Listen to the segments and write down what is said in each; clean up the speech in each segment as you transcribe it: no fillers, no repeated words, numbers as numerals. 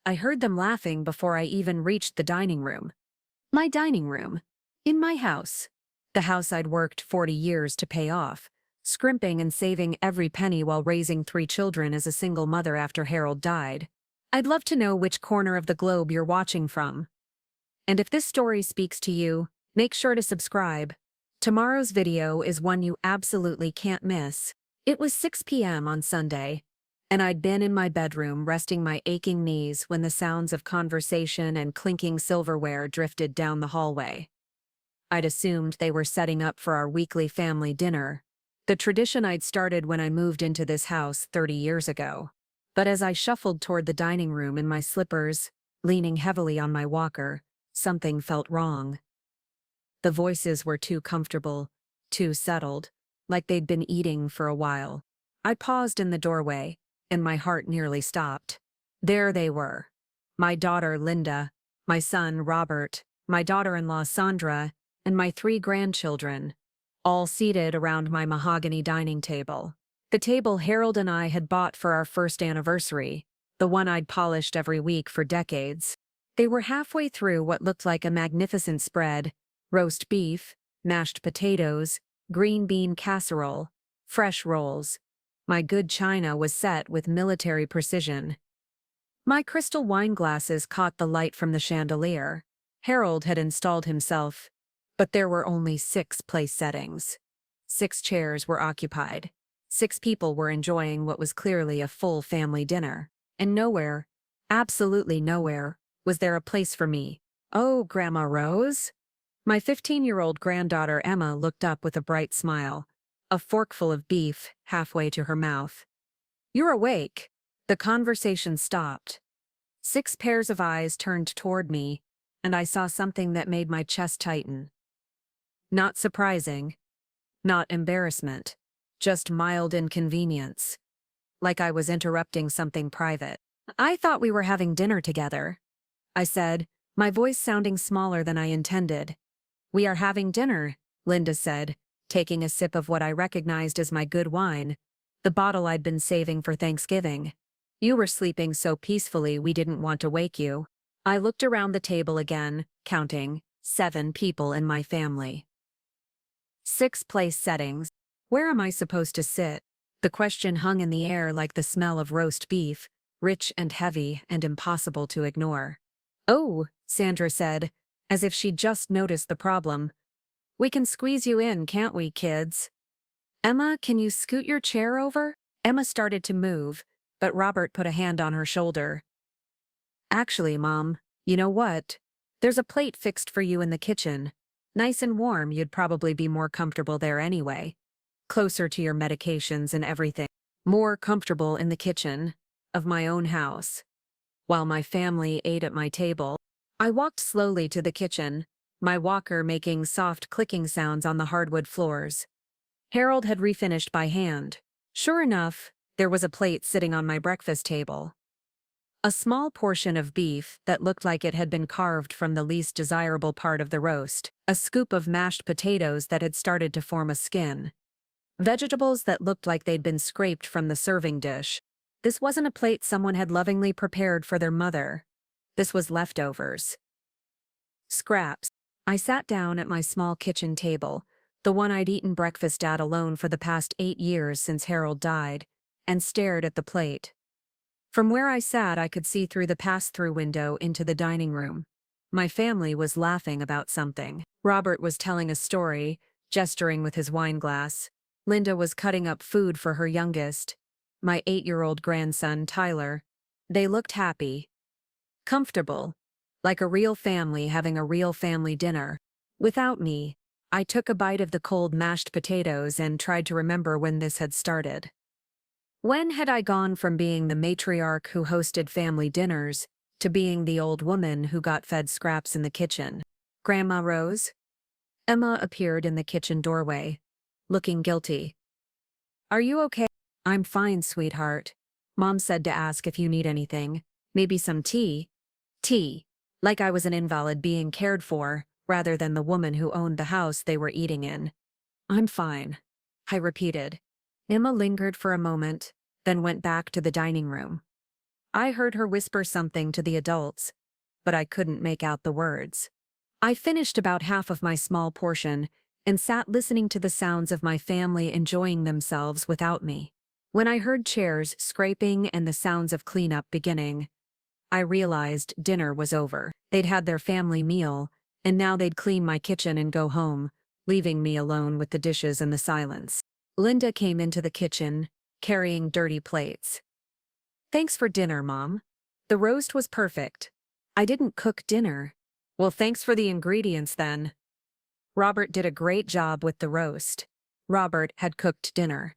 I heard them laughing before I even reached the dining room. My dining room. In my house. The house I'd worked 40 years to pay off, scrimping and saving every penny while raising 3 children as a single mother after Harold died. I'd love to know which corner of the globe you're watching from. And if this story speaks to you, make sure to subscribe. Tomorrow's video is one you absolutely can't miss. It was 6 p.m. on Sunday, and I'd been in my bedroom resting my aching knees when the sounds of conversation and clinking silverware drifted down the hallway. I'd assumed they were setting up for our weekly family dinner, the tradition I'd started when I moved into this house 30 years ago. But as I shuffled toward the dining room in my slippers, leaning heavily on my walker, something felt wrong. The voices were too comfortable, too settled, like they'd been eating for a while. I paused in the doorway, and my heart nearly stopped. There they were. My daughter, Linda, my son, Robert, my daughter-in-law, Sandra, and my 3 grandchildren, all seated around my mahogany dining table. The table Harold and I had bought for our first anniversary, the one I'd polished every week for decades. They were halfway through what looked like a magnificent spread: roast beef, mashed potatoes, green bean casserole, fresh rolls. My good china was set with military precision. My crystal wine glasses caught the light from the chandelier. Harold had installed himself, but there were only 6 place settings. 6 chairs were occupied. 6 people were enjoying what was clearly a full family dinner. And nowhere, absolutely nowhere, was there a place for me. "Oh, Grandma Rose?" My 15-year-old granddaughter Emma looked up with a bright smile, a forkful of beef halfway to her mouth. "You're awake." The conversation stopped. 6 pairs of eyes turned toward me, and I saw something that made my chest tighten. Not surprising, not embarrassment, just mild inconvenience, like I was interrupting something private. "I thought we were having dinner together," I said, my voice sounding smaller than I intended. "We are having dinner," Linda said, taking a sip of what I recognized as my good wine, the bottle I'd been saving for Thanksgiving. "You were sleeping so peacefully we didn't want to wake you." I looked around the table again, counting 7 people in my family. 6 place settings. Where am I supposed to sit? The question hung in the air like the smell of roast beef, rich and heavy and impossible to ignore. "Oh," Sandra said, as if she'd just noticed the problem. "We can squeeze you in, can't we, kids?" "Emma, can you scoot your chair over?" Emma started to move, but Robert put a hand on her shoulder. "Actually, Mom, you know what? There's a plate fixed for you in the kitchen. Nice and warm, you'd probably be more comfortable there anyway. Closer to your medications and everything. More comfortable in the kitchen of my own house." While my family ate at my table, I walked slowly to the kitchen, my walker making soft clicking sounds on the hardwood floors. Harold had refinished by hand. Sure enough, there was a plate sitting on my breakfast table. A small portion of beef that looked like it had been carved from the least desirable part of the roast, a scoop of mashed potatoes that had started to form a skin, vegetables that looked like they'd been scraped from the serving dish. This wasn't a plate someone had lovingly prepared for their mother. This was leftovers. Scraps. I sat down at my small kitchen table, the one I'd eaten breakfast at alone for the past 8 years since Harold died, and stared at the plate. From where I sat, I could see through the pass-through window into the dining room. My family was laughing about something. Robert was telling a story, gesturing with his wine glass. Linda was cutting up food for her youngest, my 8-year-old grandson, Tyler. They looked happy, comfortable, like a real family having a real family dinner. Without me, I took a bite of the cold mashed potatoes and tried to remember when this had started. When had I gone from being the matriarch who hosted family dinners to being the old woman who got fed scraps in the kitchen? "Grandma Rose?" Emma appeared in the kitchen doorway, looking guilty. "Are you okay?" "I'm fine, sweetheart. Mom said to ask if you need anything. Maybe some tea?" Tea. Like I was an invalid being cared for, rather than the woman who owned the house they were eating in. "I'm fine," I repeated. Emma lingered for a moment, then went back to the dining room. I heard her whisper something to the adults, but I couldn't make out the words. I finished about half of my small portion and sat listening to the sounds of my family enjoying themselves without me. When I heard chairs scraping and the sounds of cleanup beginning, I realized dinner was over. They'd had their family meal, and now they'd clean my kitchen and go home, leaving me alone with the dishes and the silence. Linda came into the kitchen, carrying dirty plates. "Thanks for dinner, Mom. The roast was perfect." "I didn't cook dinner." "Well, thanks for the ingredients then." Robert did a great job with the roast. Robert had cooked dinner.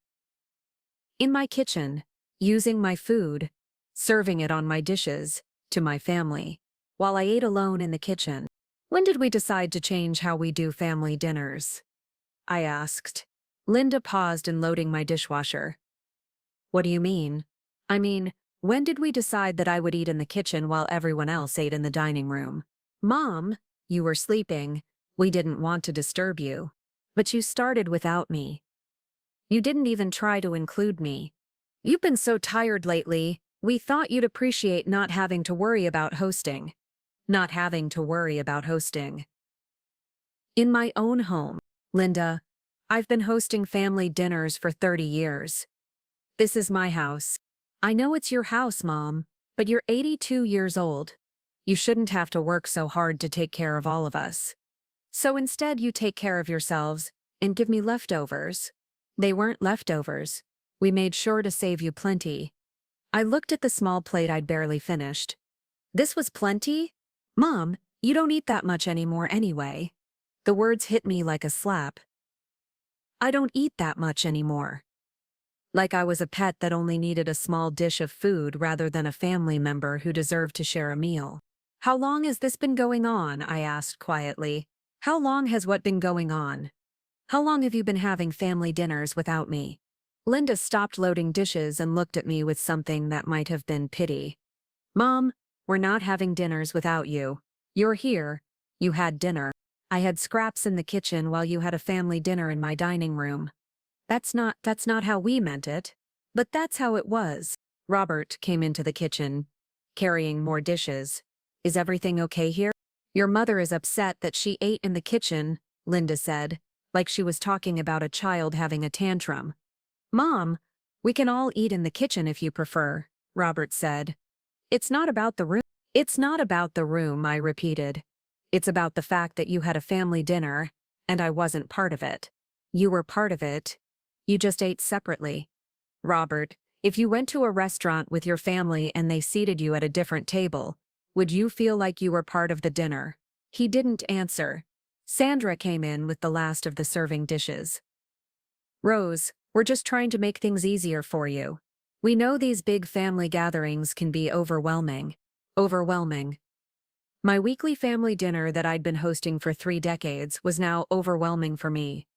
In my kitchen, using my food, serving it on my dishes, to my family, while I ate alone in the kitchen. "When did we decide to change how we do family dinners?" I asked. Linda paused in loading my dishwasher. "What do you mean?" "I mean, when did we decide that I would eat in the kitchen while everyone else ate in the dining room?" "Mom, you were sleeping. We didn't want to disturb you. But you started without me. You didn't even try to include me. You've been so tired lately, we thought you'd appreciate not having to worry about hosting." Not having to worry about hosting. In my own home, Linda, I've been hosting family dinners for 30 years. This is my house. I know it's your house, Mom, but you're 82 years old. You shouldn't have to work so hard to take care of all of us. So instead you take care of yourselves and give me leftovers. They weren't leftovers. We made sure to save you plenty. I looked at the small plate I'd barely finished. This was plenty? Mom, you don't eat that much anymore anyway. The words hit me like a slap. I don't eat that much anymore. Like I was a pet that only needed a small dish of food rather than a family member who deserved to share a meal. "How long has this been going on?" I asked quietly. "How long has what been going on? How long have you been having family dinners without me?" Linda stopped loading dishes and looked at me with something that might have been pity. "Mom, we're not having dinners without you. You're here. You had dinner. I had scraps in the kitchen while you had a family dinner in my dining room. That's not how we meant it. But that's how it was." Robert came into the kitchen, carrying more dishes. "Is everything okay here?" "Your mother is upset that she ate in the kitchen," Linda said, like she was talking about a child having a tantrum. "Mom, we can all eat in the kitchen if you prefer," Robert said. "It's not about the room." "It's not about the room," I repeated. "It's about the fact that you had a family dinner, and I wasn't part of it." "You were part of it. You just ate separately." "Robert, if you went to a restaurant with your family and they seated you at a different table, would you feel like you were part of the dinner?" He didn't answer. Sandra came in with the last of the serving dishes. "Rose, we're just trying to make things easier for you. We know these big family gatherings can be overwhelming." Overwhelming. My weekly family dinner that I'd been hosting for 3 decades was now overwhelming for me.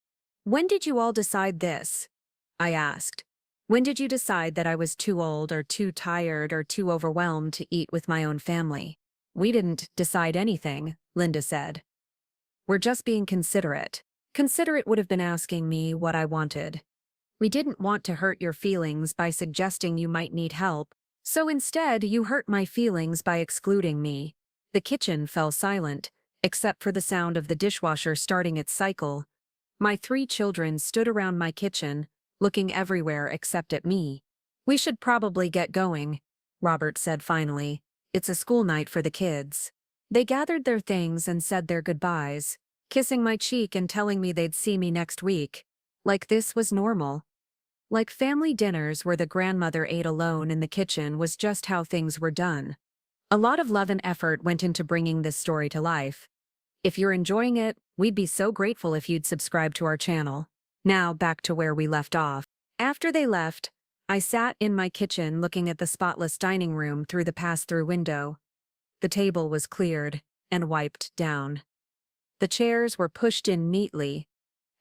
"When did you all decide this?" I asked. "When did you decide that I was too old or too tired or too overwhelmed to eat with my own family?" "We didn't decide anything," Linda said. "We're just being considerate." Considerate would have been asking me what I wanted. "We didn't want to hurt your feelings by suggesting you might need help, so instead you hurt my feelings by excluding me." The kitchen fell silent, except for the sound of the dishwasher starting its cycle. My 3 children stood around my kitchen, looking everywhere except at me. "We should probably get going," Robert said finally. "It's a school night for the kids." They gathered their things and said their goodbyes, kissing my cheek and telling me they'd see me next week. Like this was normal. Like family dinners where the grandmother ate alone in the kitchen was just how things were done. A lot of love and effort went into bringing this story to life. If you're enjoying it, we'd be so grateful if you'd subscribe to our channel. Now back to where we left off. After they left, I sat in my kitchen looking at the spotless dining room through the pass-through window. The table was cleared and wiped down. The chairs were pushed in neatly.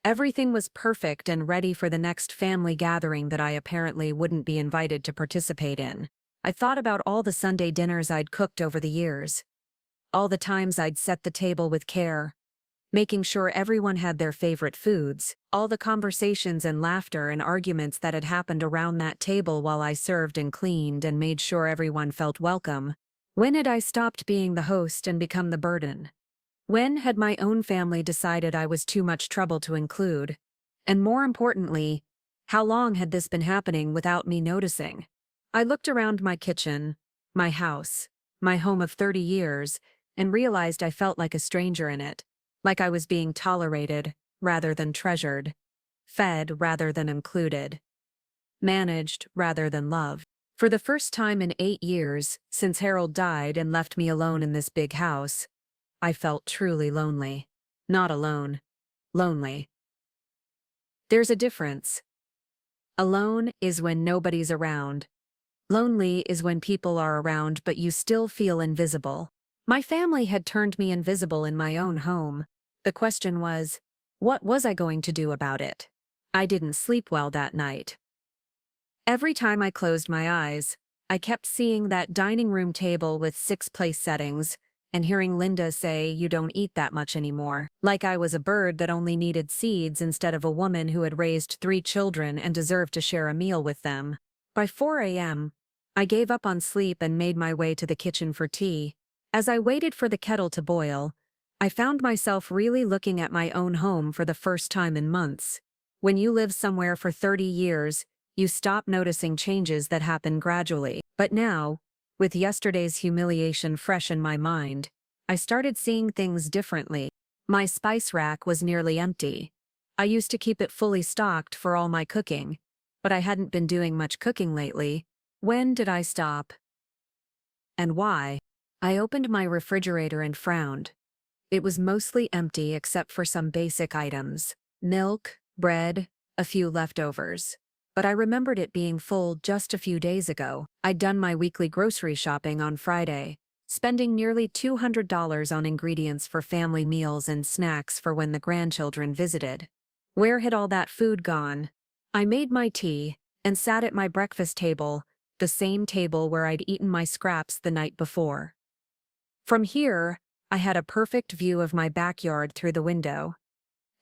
Everything was perfect and ready for the next family gathering that I apparently wouldn't be invited to participate in. I thought about all the Sunday dinners I'd cooked over the years. All the times I'd set the table with care. making sure everyone had their favorite foods, all the conversations and laughter and arguments that had happened around that table while I served and cleaned and made sure everyone felt welcome. When had I stopped being the host and become the burden? When had my own family decided I was too much trouble to include? And more importantly, how long had this been happening without me noticing? I looked around my kitchen, my house, my home of 30 years, and realized I felt like a stranger in it, like I was being tolerated rather than treasured, fed rather than included, managed rather than loved. For the first time in 8 years, since Harold died and left me alone in this big house, I felt truly lonely. Not alone. Lonely. There's a difference. Alone is when nobody's around. Lonely is when people are around but you still feel invisible. My family had turned me invisible in my own home. The question was, what was I going to do about it? I didn't sleep well that night. Every time I closed my eyes, I kept seeing that dining room table with 6 place settings, and hearing Linda say, "You don't eat that much anymore," like I was a bird that only needed seeds instead of a woman who had raised 3 children and deserved to share a meal with them. By 4 a.m., I gave up on sleep and made my way to the kitchen for tea. As I waited for the kettle to boil, I found myself really looking at my own home for the first time in months. When you live somewhere for 30 years, you stop noticing changes that happen gradually. But now, with yesterday's humiliation fresh in my mind, I started seeing things differently. My spice rack was nearly empty. I used to keep it fully stocked for all my cooking, but I hadn't been doing much cooking lately. When did I stop? And why? I opened my refrigerator and frowned. It was mostly empty except for some basic items: milk, bread, a few leftovers. But I remembered it being full just a few days ago. I'd done my weekly grocery shopping on Friday, spending nearly $200 on ingredients for family meals and snacks for when the grandchildren visited. Where had all that food gone? I made my tea and sat at my breakfast table, the same table where I'd eaten my scraps the night before. From here, I had a perfect view of my backyard through the window.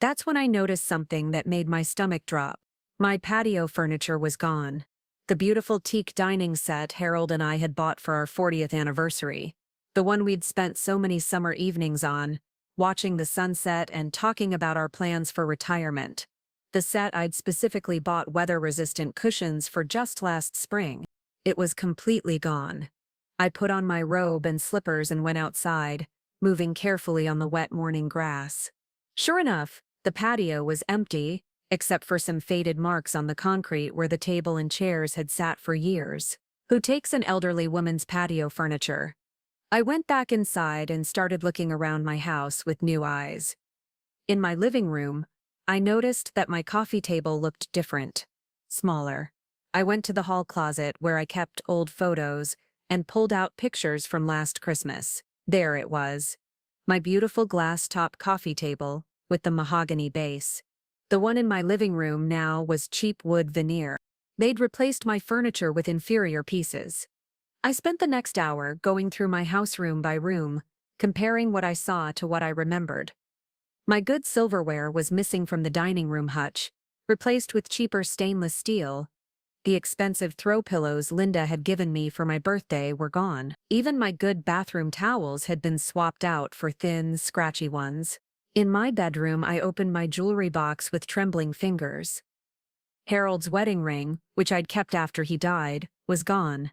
That's when I noticed something that made my stomach drop. My patio furniture was gone. The beautiful teak dining set Harold and I had bought for our 40th anniversary. The one we'd spent so many summer evenings on, watching the sunset and talking about our plans for retirement. The set I'd specifically bought weather-resistant cushions for just last spring. It was completely gone. I put on my robe and slippers and went outside, moving carefully on the wet morning grass. Sure enough, the patio was empty, except for some faded marks on the concrete where the table and chairs had sat for years. Who takes an elderly woman's patio furniture? I went back inside and started looking around my house with new eyes. In my living room, I noticed that my coffee table looked different, smaller. I went to the hall closet where I kept old photos and pulled out pictures from last Christmas. There it was. My beautiful glass-top coffee table with the mahogany base. The one in my living room now was cheap wood veneer. They'd replaced my furniture with inferior pieces. I spent the next hour going through my house room by room, comparing what I saw to what I remembered. My good silverware was missing from the dining room hutch, replaced with cheaper stainless steel. The expensive throw pillows Linda had given me for my birthday were gone. Even my good bathroom towels had been swapped out for thin, scratchy ones. In my bedroom, I opened my jewelry box with trembling fingers. Harold's wedding ring, which I'd kept after he died, was gone.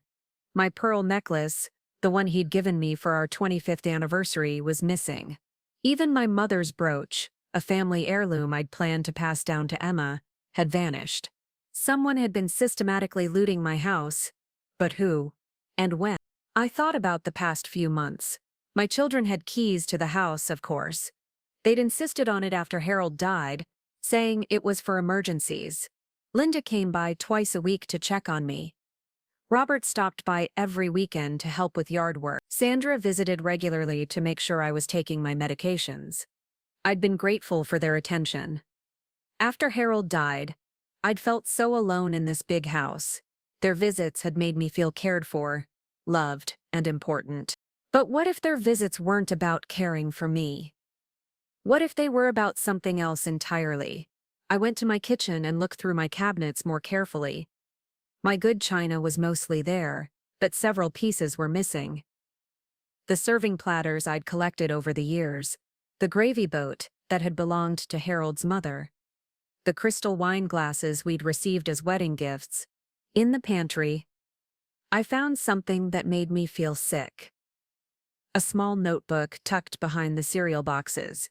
My pearl necklace, the one he'd given me for our 25th anniversary, was missing. Even my mother's brooch, a family heirloom I'd planned to pass down to Emma, had vanished. Someone had been systematically looting my house, but who? And when? I thought about the past few months. My children had keys to the house, of course. They'd insisted on it after Harold died, saying it was for emergencies. Linda came by twice a week to check on me. Robert stopped by every weekend to help with yard work. Sandra visited regularly to make sure I was taking my medications. I'd been grateful for their attention. After Harold died, I'd felt so alone in this big house. Their visits had made me feel cared for, loved, and important. But what if their visits weren't about caring for me? What if they were about something else entirely? I went to my kitchen and looked through my cabinets more carefully. My good china was mostly there, but several pieces were missing. The serving platters I'd collected over the years, the gravy boat that had belonged to Harold's mother, the crystal wine glasses we'd received as wedding gifts. In the pantry, I found something that made me feel sick. A small notebook tucked behind the cereal boxes.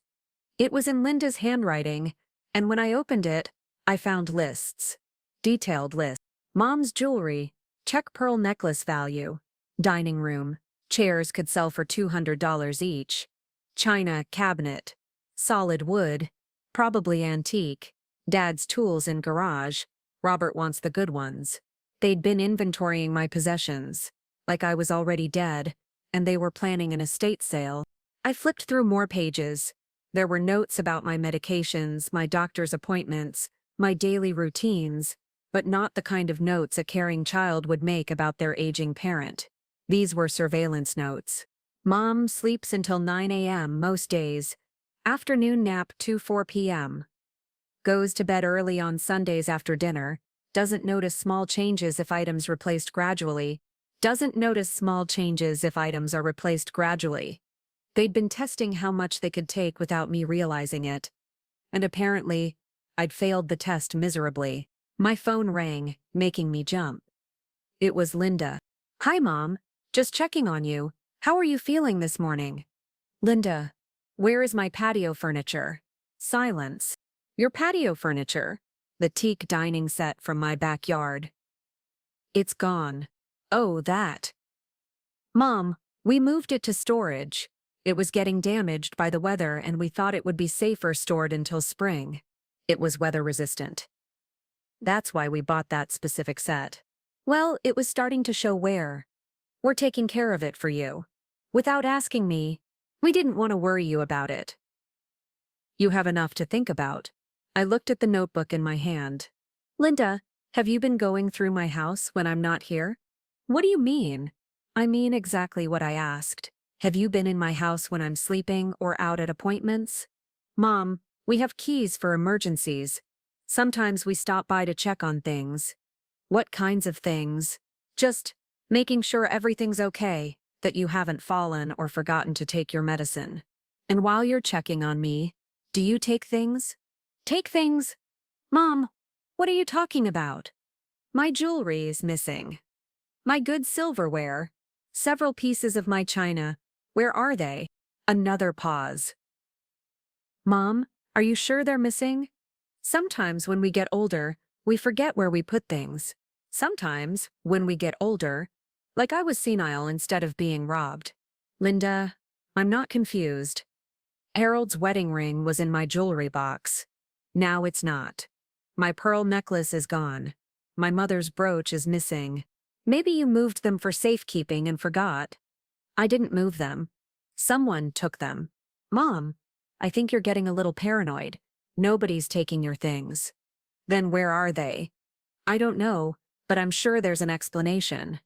It was in Linda's handwriting, and when I opened it, I found lists. Detailed lists. Mom's jewelry, check pearl necklace value. Dining room, chairs could sell for $200 each. China cabinet, solid wood, probably antique. Dad's tools in garage, Robert wants the good ones. They'd been inventorying my possessions, like I was already dead, and they were planning an estate sale. I flipped through more pages. There were notes about my medications, my doctor's appointments, my daily routines, but not the kind of notes a caring child would make about their aging parent. These were surveillance notes. Mom sleeps until 9 a.m. most days. Afternoon nap to 4 p.m. Goes to bed early on Sundays after dinner. Doesn't notice small changes if items replaced gradually. Doesn't notice small changes if items are replaced gradually. They'd been testing how much they could take without me realizing it. And apparently, I'd failed the test miserably. My phone rang, making me jump. It was Linda. Hi, Mom. Just checking on you. How are you feeling this morning? Linda. Where is my patio furniture? Silence. Your patio furniture? The teak dining set from my backyard. It's gone. Oh, that. Mom, we moved it to storage. It was getting damaged by the weather and we thought it would be safer stored until spring. It was weather resistant. That's why we bought that specific set. Well, it was starting to show wear. We're taking care of it for you. Without asking me, we didn't want to worry you about it. You have enough to think about. I looked at the notebook in my hand. Linda, have you been going through my house when I'm not here? What do you mean? I mean exactly what I asked. Have you been in my house when I'm sleeping or out at appointments? Mom, we have keys for emergencies. Sometimes we stop by to check on things. What kinds of things? Just making sure everything's okay, that you haven't fallen or forgotten to take your medicine. And while you're checking on me, do you take things? Take things? Mom, what are you talking about? My jewelry is missing. My good silverware. Several pieces of my china. Where are they? Another pause. Mom, are you sure they're missing? Sometimes when we get older, we forget where we put things. Sometimes, when we get older, like I was senile instead of being robbed. Linda, I'm not confused. Harold's wedding ring was in my jewelry box. Now it's not. My pearl necklace is gone. My mother's brooch is missing. Maybe you moved them for safekeeping and forgot. I didn't move them. Someone took them. Mom, I think you're getting a little paranoid. Nobody's taking your things. Then where are they? I don't know, but I'm sure there's an explanation.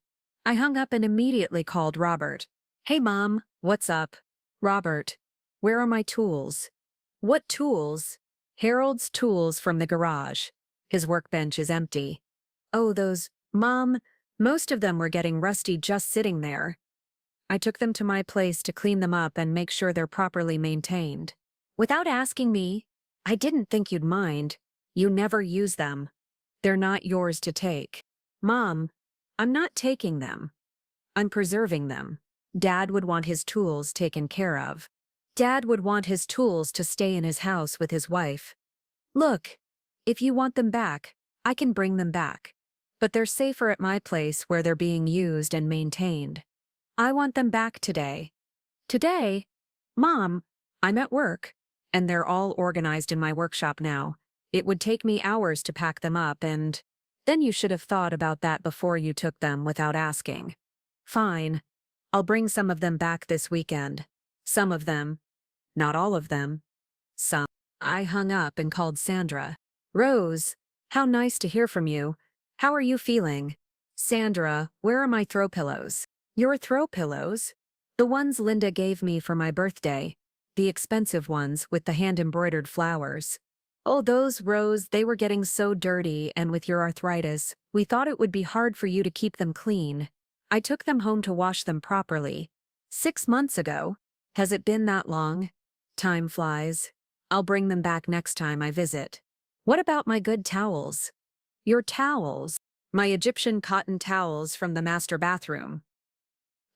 I hung up and immediately called Robert. Hey Mom, what's up? Robert, where are my tools? What tools? Harold's tools from the garage. His workbench is empty. Oh, those, Mom, most of them were getting rusty just sitting there. I took them to my place to clean them up and make sure they're properly maintained. Without asking me, I didn't think you'd mind. You never use them. They're not yours to take. Mom, I'm not taking them. I'm preserving them. Dad would want his tools taken care of. Dad would want his tools to stay in his house with his wife. Look, if you want them back, I can bring them back. But they're safer at my place where they're being used and maintained. I want them back today. Today? Mom, I'm at work, and they're all organized in my workshop now. It would take me hours to pack them up and… Then you should have thought about that before you took them without asking. Fine. I'll bring some of them back this weekend. Some of them. Not all of them. Some. I hung up and called Sandra. Rose, how nice to hear from you. How are you feeling? Sandra, where are my throw pillows? Your throw pillows? The ones Linda gave me for my birthday. the expensive ones with the hand-embroidered flowers. Oh, those, Rose, they were getting so dirty, and with your arthritis, we thought it would be hard for you to keep them clean. I took them home to wash them properly. 6 months ago. Has it been that long? Time flies. I'll bring them back next time I visit. What about my good towels? Your towels? My Egyptian cotton towels from the master bathroom.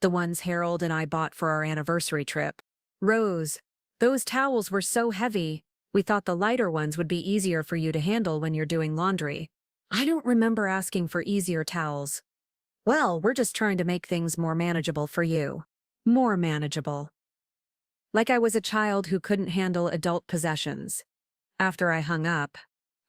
The ones Harold and I bought for our anniversary trip. Rose, those towels were so heavy. We thought the lighter ones would be easier for you to handle when you're doing laundry. I don't remember asking for easier towels. Well, we're just trying to make things more manageable for you. More manageable. Like I was a child who couldn't handle adult possessions. After I hung up,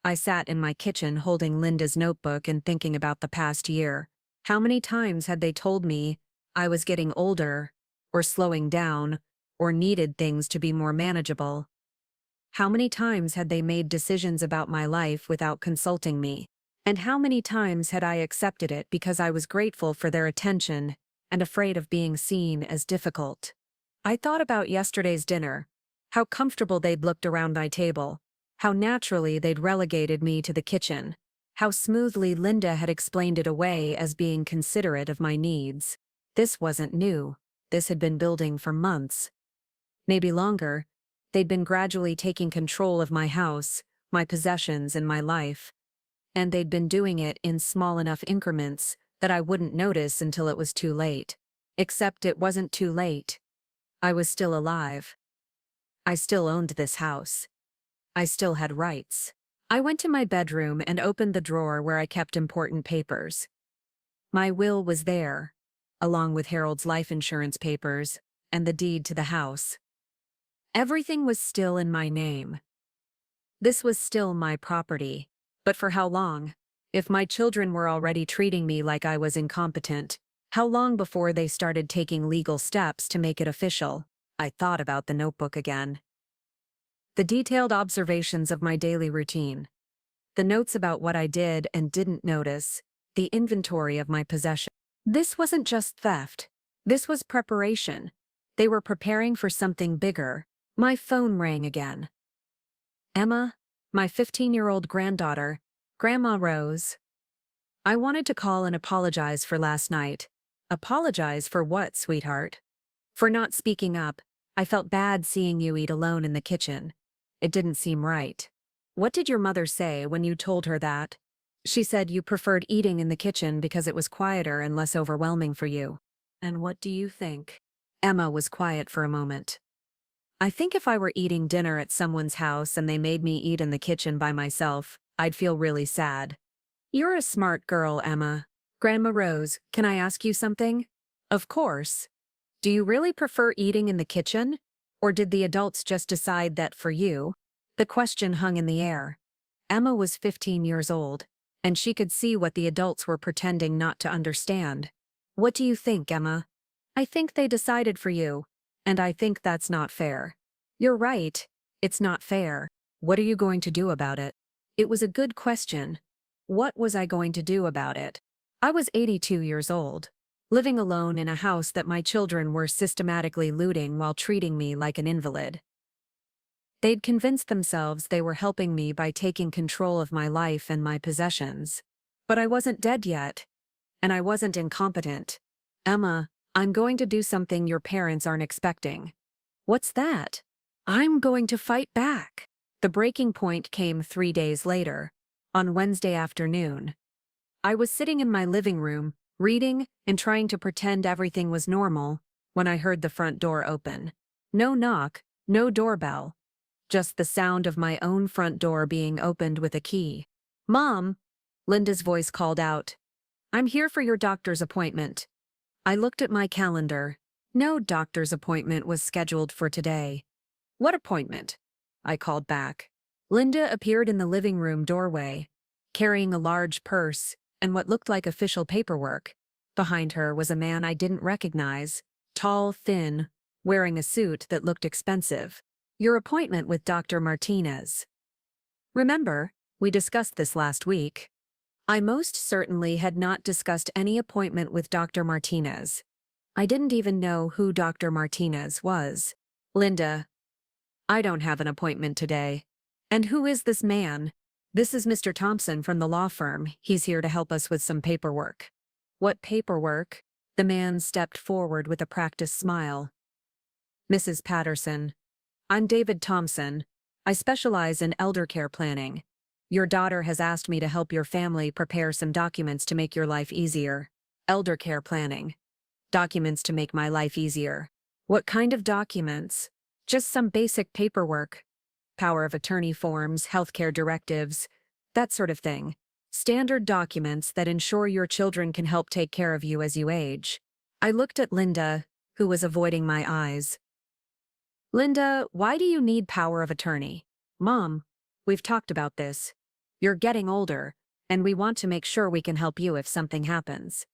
I sat in my kitchen holding Linda's notebook and thinking about the past year. How many times had they told me I was getting older, or slowing down, or needed things to be more manageable? How many times had they made decisions about my life without consulting me? And how many times had I accepted it because I was grateful for their attention and afraid of being seen as difficult? I thought about yesterday's dinner, how comfortable they'd looked around my table, how naturally they'd relegated me to the kitchen, how smoothly Linda had explained it away as being considerate of my needs. This wasn't new. This had been building for months. Maybe longer. They'd been gradually taking control of my house, my possessions, and my life. And they'd been doing it in small enough increments that I wouldn't notice until it was too late. Except it wasn't too late. I was still alive. I still owned this house. I still had rights. I went to my bedroom and opened the drawer where I kept important papers. My will was there, along with Harold's life insurance papers and the deed to the house. Everything was still in my name. This was still my property. But for how long? If my children were already treating me like I was incompetent, how long before they started taking legal steps to make it official? I thought about the notebook again. The detailed observations of my daily routine. The notes about what I did and didn't notice. The inventory of my possessions. This wasn't just theft. This was preparation. They were preparing for something bigger. My phone rang again. Emma, my 15-year-old granddaughter, Grandma Rose. I wanted to call and apologize for last night. Apologize for what, sweetheart? For not speaking up. I felt bad seeing you eat alone in the kitchen. It didn't seem right. What did your mother say when you told her that? She said you preferred eating in the kitchen because it was quieter and less overwhelming for you. And what do you think? Emma was quiet for a moment. I think if I were eating dinner at someone's house and they made me eat in the kitchen by myself, I'd feel really sad. You're a smart girl, Emma. Grandma Rose, can I ask you something? Of course. Do you really prefer eating in the kitchen? Or did the adults just decide that for you? The question hung in the air. Emma was 15 years old, and she could see what the adults were pretending not to understand. What do you think, Emma? I think they decided for you, and I think that's not fair. You're right, it's not fair. What are you going to do about it? It was a good question. What was I going to do about it? I was 82 years old, living alone in a house that my children were systematically looting while treating me like an invalid. They'd convinced themselves they were helping me by taking control of my life and my possessions. But I wasn't dead yet, and I wasn't incompetent. Emma, I'm going to do something your parents aren't expecting. What's that? I'm going to fight back. The breaking point came 3 days later, on Wednesday afternoon. I was sitting in my living room, reading and trying to pretend everything was normal, when I heard the front door open. No knock, no doorbell. Just the sound of my own front door being opened with a key. Mom, Linda's voice called out. I'm here for your doctor's appointment. I looked at my calendar. No doctor's appointment was scheduled for today. What appointment? I called back. Linda appeared in the living room doorway, carrying a large purse and what looked like official paperwork. Behind her was a man I didn't recognize, tall, thin, wearing a suit that looked expensive. Your appointment with Dr. Martinez. Remember, we discussed this last week. I most certainly had not discussed any appointment with Dr. Martinez. I didn't even know who Dr. Martinez was. Linda, I don't have an appointment today. And who is this man? This is Mr. Thompson from the law firm. He's here to help us with some paperwork. What paperwork? The man stepped forward with a practiced smile. Mrs. Patterson. I'm David Thompson. I specialize in elder care planning. Your daughter has asked me to help your family prepare some documents to make your life easier. Elder care planning. Documents to make my life easier. What kind of documents? Just some basic paperwork. Power of attorney forms, healthcare directives, that sort of thing. Standard documents that ensure your children can help take care of you as you age. I looked at Linda, who was avoiding my eyes. Linda, why do you need power of attorney? Mom, we've talked about this. You're getting older, and we want to make sure we can help you if something happens.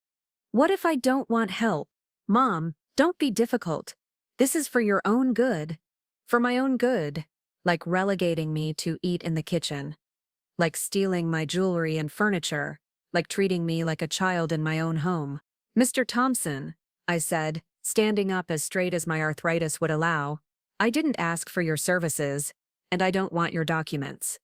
What if I don't want help? Mom, don't be difficult. This is for your own good. For my own good. Like relegating me to eat in the kitchen. Like stealing my jewelry and furniture. Like treating me like a child in my own home. Mr. Thompson, I said, standing up as straight as my arthritis would allow, I didn't ask for your services, and I don't want your documents.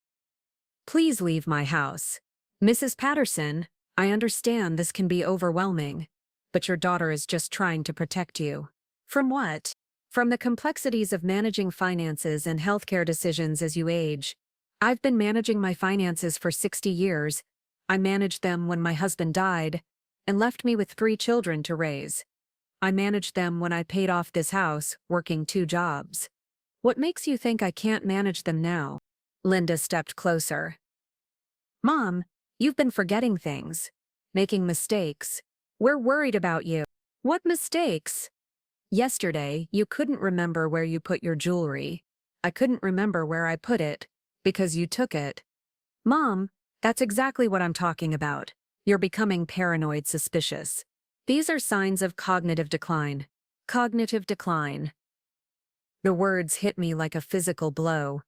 Please leave my house. Mrs. Patterson, I understand this can be overwhelming, but your daughter is just trying to protect you. From what? From the complexities of managing finances and healthcare decisions as you age. I've been managing my finances for 60 years. I managed them when my husband died and left me with 3 children to raise. I managed them when I paid off this house, working 2 jobs. What makes you think I can't manage them now? Linda stepped closer. Mom, you've been forgetting things. Making mistakes. We're worried about you. What mistakes? Yesterday, you couldn't remember where you put your jewelry. I couldn't remember where I put it, because you took it. Mom, that's exactly what I'm talking about. You're becoming paranoid suspicious. These are signs of cognitive decline. Cognitive decline. The words hit me like a physical blow.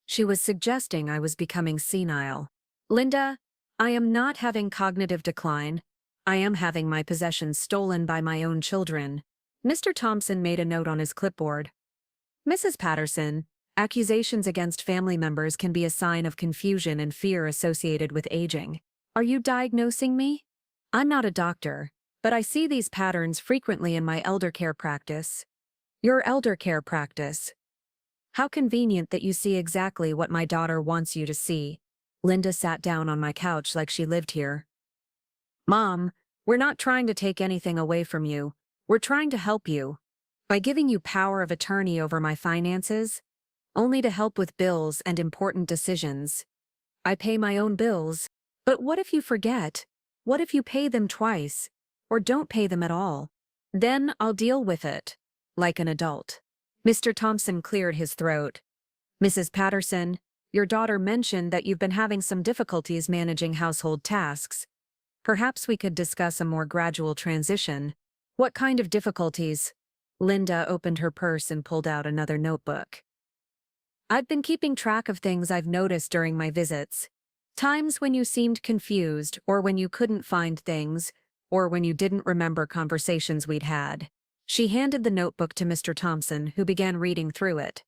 She was suggesting I was becoming senile. Linda, I am not having cognitive decline. I am having my possessions stolen by my own children. Mr. Thompson made a note on his clipboard. Mrs. Patterson, accusations against family members can be a sign of confusion and fear associated with aging. Are you diagnosing me? I'm not a doctor, but I see these patterns frequently in my elder care practice. Your elder care practice. How convenient that you see exactly what my daughter wants you to see. Linda sat down on my couch like she lived here. Mom, we're not trying to take anything away from you. We're trying to help you. By giving you power of attorney over my finances, only to help with bills and important decisions. I pay my own bills. But what if you forget? What if you pay them twice? Or don't pay them at all? Then I'll deal with it. Like an adult. Mr. Thompson cleared his throat. Mrs. Patterson, your daughter mentioned that you've been having some difficulties managing household tasks. Perhaps we could discuss a more gradual transition. What kind of difficulties? Linda opened her purse and pulled out another notebook. I've been keeping track of things I've noticed during my visits. Times when you seemed confused, or when you couldn't find things, or when you didn't remember conversations we'd had. She handed the notebook to Mr. Thompson, who began reading through it.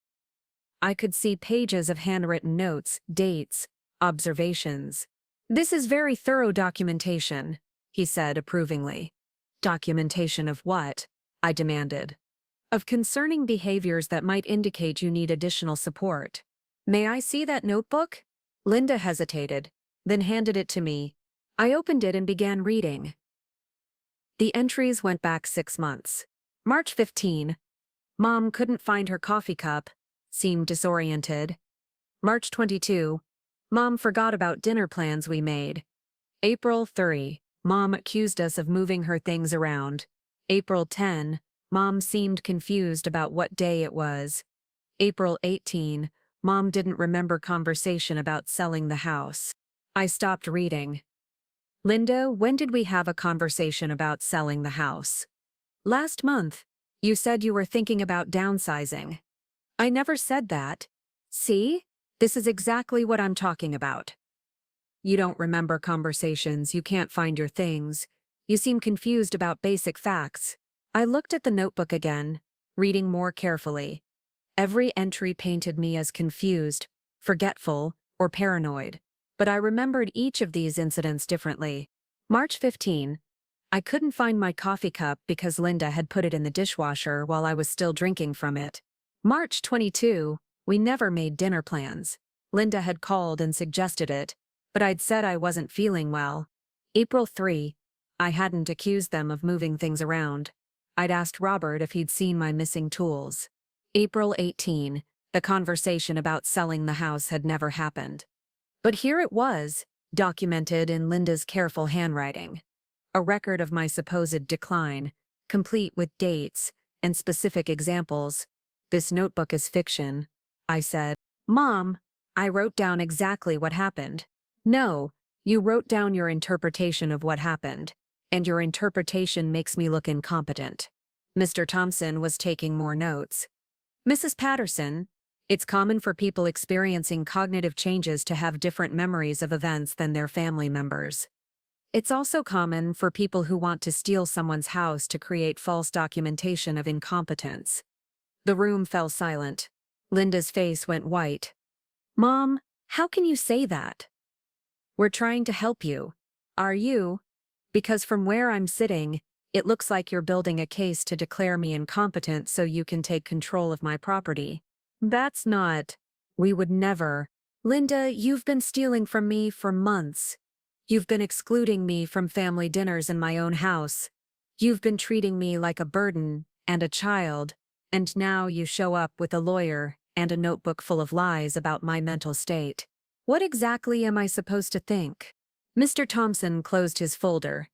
I could see pages of handwritten notes, dates, observations. This is very thorough documentation, he said approvingly. Documentation of what? I demanded. Of concerning behaviors that might indicate you need additional support. May I see that notebook? Linda hesitated, then handed it to me. I opened it and began reading. The entries went back 6 months. March 15. Mom couldn't find her coffee cup, seemed disoriented. March 22. Mom forgot about dinner plans we made. April 3. Mom accused us of moving her things around. April 10. Mom seemed confused about what day it was. April 18. Mom didn't remember conversation about selling the house. I stopped reading. Linda, when did we have a conversation about selling the house? Last month. You said you were thinking about downsizing. I never said that. See? This is exactly what I'm talking about. You don't remember conversations, you can't find your things. You seem confused about basic facts. I looked at the notebook again, reading more carefully. Every entry painted me as confused, forgetful, or paranoid. But I remembered each of these incidents differently. March 15. I couldn't find my coffee cup because Linda had put it in the dishwasher while I was still drinking from it. March 22. We never made dinner plans. Linda had called and suggested it, but I'd said I wasn't feeling well. April 3. I hadn't accused them of moving things around. I'd asked Robert if he'd seen my missing tools. April 18. The conversation about selling the house had never happened. But here it was, documented in Linda's careful handwriting. A record of my supposed decline, complete with dates and specific examples. This notebook is fiction, I said. Mom, I wrote down exactly what happened. No, you wrote down your interpretation of what happened, and your interpretation makes me look incompetent. Mr. Thompson was taking more notes. Mrs. Patterson, it's common for people experiencing cognitive changes to have different memories of events than their family members. It's also common for people who want to steal someone's house to create false documentation of incompetence. The room fell silent. Linda's face went white. Mom, how can you say that? We're trying to help you. Are you? Because from where I'm sitting, it looks like you're building a case to declare me incompetent so you can take control of my property. That's not. We would never. Linda, you've been stealing from me for months. You've been excluding me from family dinners in my own house. You've been treating me like a burden and a child, and now you show up with a lawyer and a notebook full of lies about my mental state. What exactly am I supposed to think? Mr. Thompson closed his folder.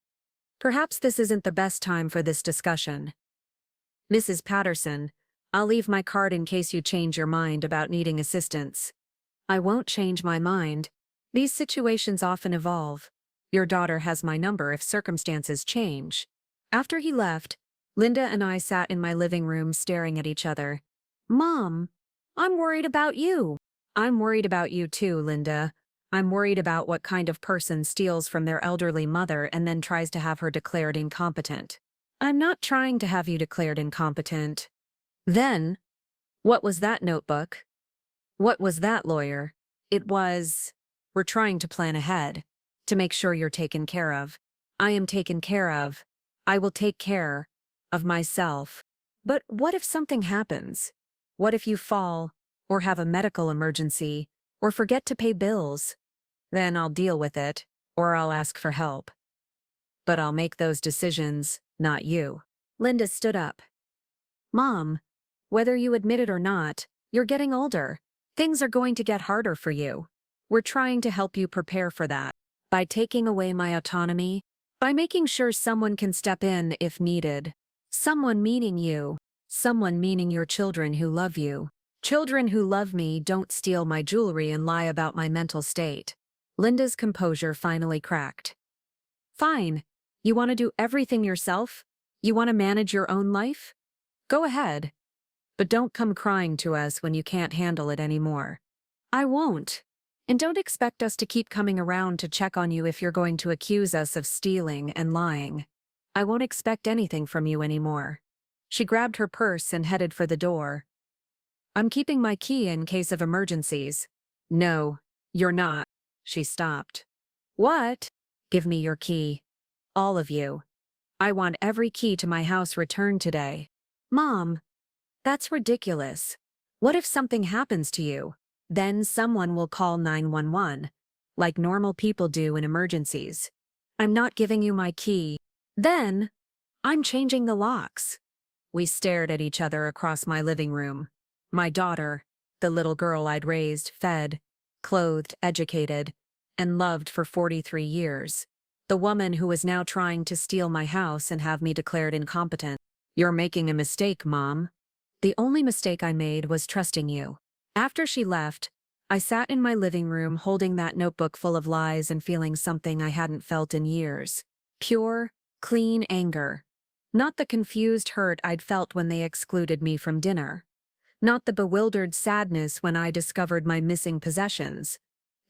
Perhaps this isn't the best time for this discussion. Mrs. Patterson, I'll leave my card in case you change your mind about needing assistance. I won't change my mind. These situations often evolve. Your daughter has my number if circumstances change. After he left, Linda and I sat in my living room staring at each other. Mom, I'm worried about you. I'm worried about you too, Linda. I'm worried about what kind of person steals from their elderly mother and then tries to have her declared incompetent. I'm not trying to have you declared incompetent. Then, what was that notebook? What was that lawyer? It was, we're trying to plan ahead, to make sure you're taken care of. I am taken care of. I will take care of myself. But what if something happens? What if you fall, or have a medical emergency, or forget to pay bills? Then I'll deal with it, or I'll ask for help. But I'll make those decisions, not you. Linda stood up. Mom, whether you admit it or not, you're getting older. Things are going to get harder for you. We're trying to help you prepare for that. By taking away my autonomy, by making sure someone can step in if needed. Someone meaning you. Someone meaning your children who love you. Children who love me don't steal my jewelry and lie about my mental state. Linda's composure finally cracked. Fine. You want to do everything yourself? You want to manage your own life? Go ahead. But don't come crying to us when you can't handle it anymore. I won't. And don't expect us to keep coming around to check on you if you're going to accuse us of stealing and lying. I won't expect anything from you anymore. She grabbed her purse and headed for the door. I'm keeping my key in case of emergencies. No, you're not. She stopped. What? Give me your key. All of you. I want every key to my house returned today. Mom, that's ridiculous. What if something happens to you? Then someone will call 911, like normal people do in emergencies. I'm not giving you my key. Then, I'm changing the locks. We stared at each other across my living room. My daughter, the little girl I'd raised, fed, clothed, educated, and loved for 43 years. The woman who was now trying to steal my house and have me declared incompetent. You're making a mistake, Mom. The only mistake I made was trusting you. After she left, I sat in my living room holding that notebook full of lies and feeling something I hadn't felt in years. Pure, clean anger. Not the confused hurt I'd felt when they excluded me from dinner. Not the bewildered sadness when I discovered my missing possessions.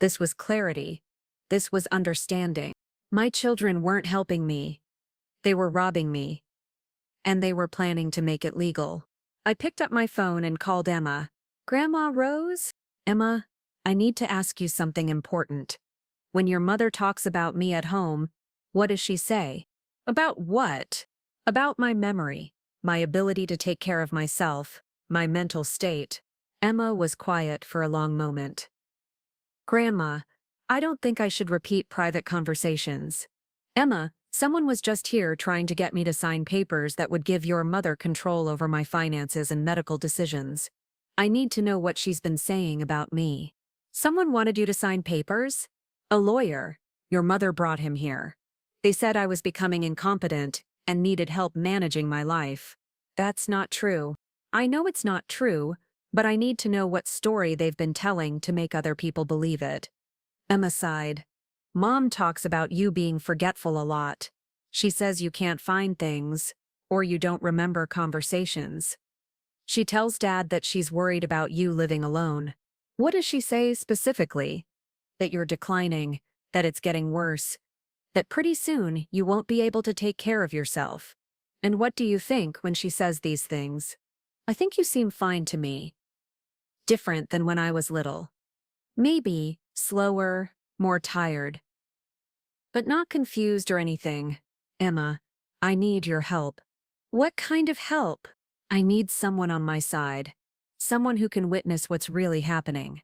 This was clarity. This was understanding. My children weren't helping me. They were robbing me. And they were planning to make it legal. I picked up my phone and called Emma. Grandma Rose? Emma, I need to ask you something important. When your mother talks about me at home, what does she say? About what? About my memory, my ability to take care of myself, my mental state. Emma was quiet for a long moment. Grandma, I don't think I should repeat private conversations. Emma, someone was just here trying to get me to sign papers that would give your mother control over my finances and medical decisions. I need to know what she's been saying about me. Someone wanted you to sign papers? A lawyer. Your mother brought him here. They said I was becoming incompetent and needed help managing my life. That's not true. I know it's not true, but I need to know what story they've been telling to make other people believe it. Emma sighed. Mom talks about you being forgetful a lot. She says you can't find things, or you don't remember conversations. She tells Dad that she's worried about you living alone. What does she say specifically? That you're declining, that it's getting worse, that pretty soon you won't be able to take care of yourself. And what do you think when she says these things? I think you seem fine to me. Different than when I was little. Maybe slower, more tired. But not confused or anything. Emma, I need your help. What kind of help? I need someone on my side. Someone who can witness what's really happening.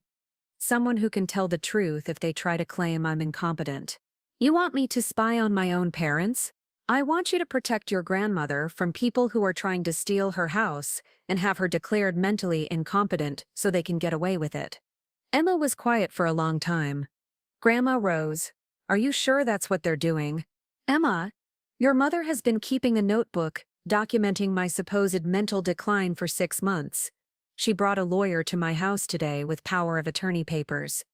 Someone who can tell the truth if they try to claim I'm incompetent. You want me to spy on my own parents? I want you to protect your grandmother from people who are trying to steal her house and have her declared mentally incompetent so they can get away with it. Emma was quiet for a long time. Grandma Rose, are you sure that's what they're doing? Emma, your mother has been keeping a notebook documenting my supposed mental decline for 6 months. She brought a lawyer to my house today with power of attorney papers.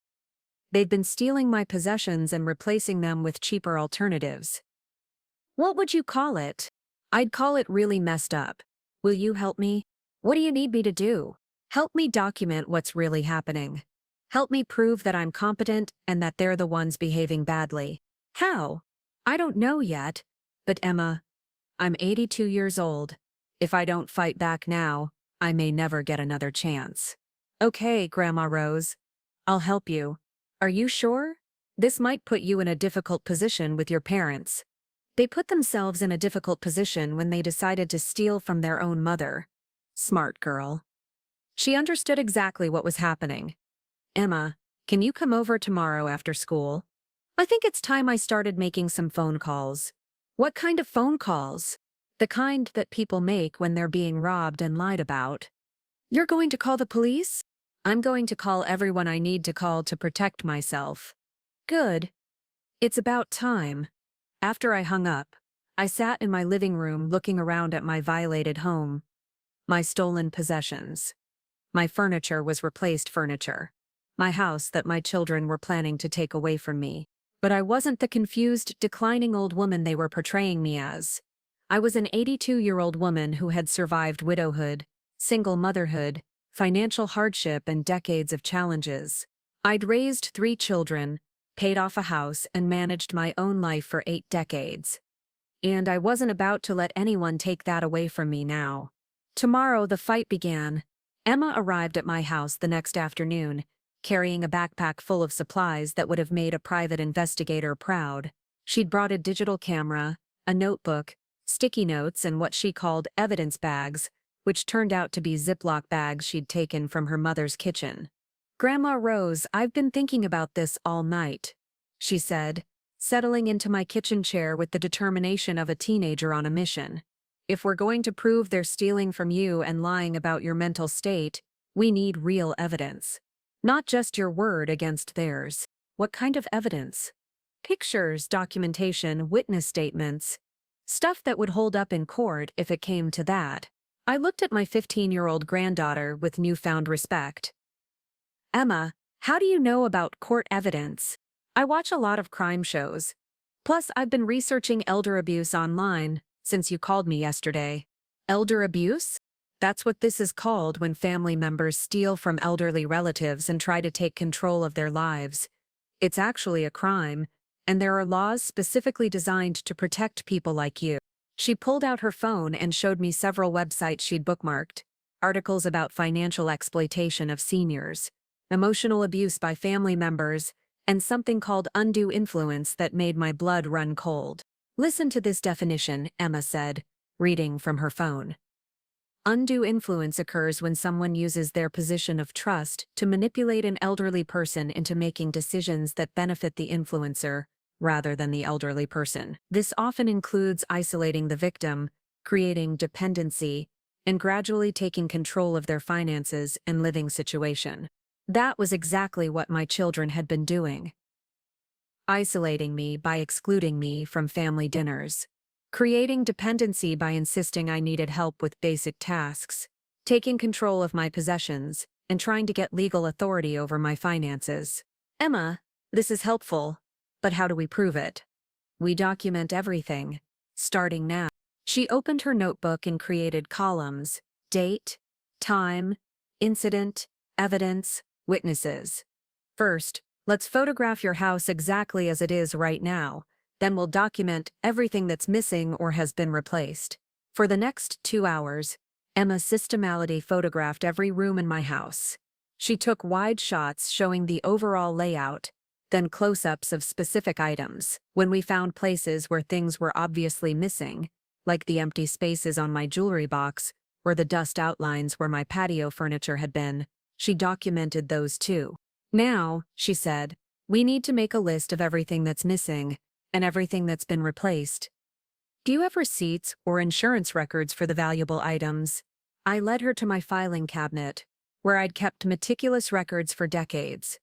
They've been stealing my possessions and replacing them with cheaper alternatives. What would you call it? I'd call it really messed up. Will you help me? What do you need me to do? Help me document what's really happening. Help me prove that I'm competent and that they're the ones behaving badly. How? I don't know yet. But Emma, I'm 82 years old. If I don't fight back now, I may never get another chance. Okay, Grandma Rose. I'll help you. Are you sure? This might put you in a difficult position with your parents. They put themselves in a difficult position when they decided to steal from their own mother. Smart girl. She understood exactly what was happening. Emma, can you come over tomorrow after school? I think it's time I started making some phone calls. What kind of phone calls? The kind that people make when they're being robbed and lied about. You're going to call the police? I'm going to call everyone I need to call to protect myself. Good. It's about time. After I hung up, I sat in my living room looking around at my violated home. My stolen possessions. My furniture was replaced furniture. My house that my children were planning to take away from me. But I wasn't the confused, declining old woman they were portraying me as. I was an 82-year-old woman who had survived widowhood, single motherhood, financial hardship, and decades of challenges. I'd raised 3 children, paid off a house, and managed my own life for 8 decades. And I wasn't about to let anyone take that away from me now. Tomorrow the fight began. Emma arrived at my house the next afternoon, carrying a backpack full of supplies that would have made a private investigator proud. She'd brought a digital camera, a notebook, sticky notes, and what she called evidence bags, which turned out to be Ziploc bags she'd taken from her mother's kitchen. Grandma Rose, I've been thinking about this all night, she said, settling into my kitchen chair with the determination of a teenager on a mission. If we're going to prove they're stealing from you and lying about your mental state, we need real evidence. Not just your word against theirs. What kind of evidence? Pictures, documentation, witness statements. Stuff that would hold up in court if it came to that. I looked at my 15-year-old granddaughter with newfound respect. Emma, how do you know about court evidence? I watch a lot of crime shows. Plus, I've been researching elder abuse online since you called me yesterday. Elder abuse? That's what this is called when family members steal from elderly relatives and try to take control of their lives. It's actually a crime, and there are laws specifically designed to protect people like you. She pulled out her phone and showed me several websites she'd bookmarked. articles about financial exploitation of seniors, emotional abuse by family members, and something called undue influence that made my blood run cold. Listen to this definition, Emma said, reading from her phone. Undue influence occurs when someone uses their position of trust to manipulate an elderly person into making decisions that benefit the influencer, rather than the elderly person. This often includes isolating the victim, creating dependency, and gradually taking control of their finances and living situation. That was exactly what my children had been doing. Isolating me by excluding me from family dinners. Creating dependency by insisting I needed help with basic tasks. Taking control of my possessions, and trying to get legal authority over my finances. Emma, this is helpful, but how do we prove it? We document everything, starting now. She opened her notebook and created columns: date, time, incident, evidence, witnesses. First, let's photograph your house exactly as it is right now. Then we'll document everything that's missing or has been replaced. For the next 2 hours, Emma systematically photographed every room in my house. She took wide shots showing the overall layout, then close-ups of specific items. When we found places where things were obviously missing, like the empty spaces on my jewelry box or the dust outlines where my patio furniture had been, she documented those too. Now, she said, we need to make a list of everything that's missing and everything that's been replaced. Do you have receipts or insurance records for the valuable items? I led her to my filing cabinet, where I'd kept meticulous records for decades.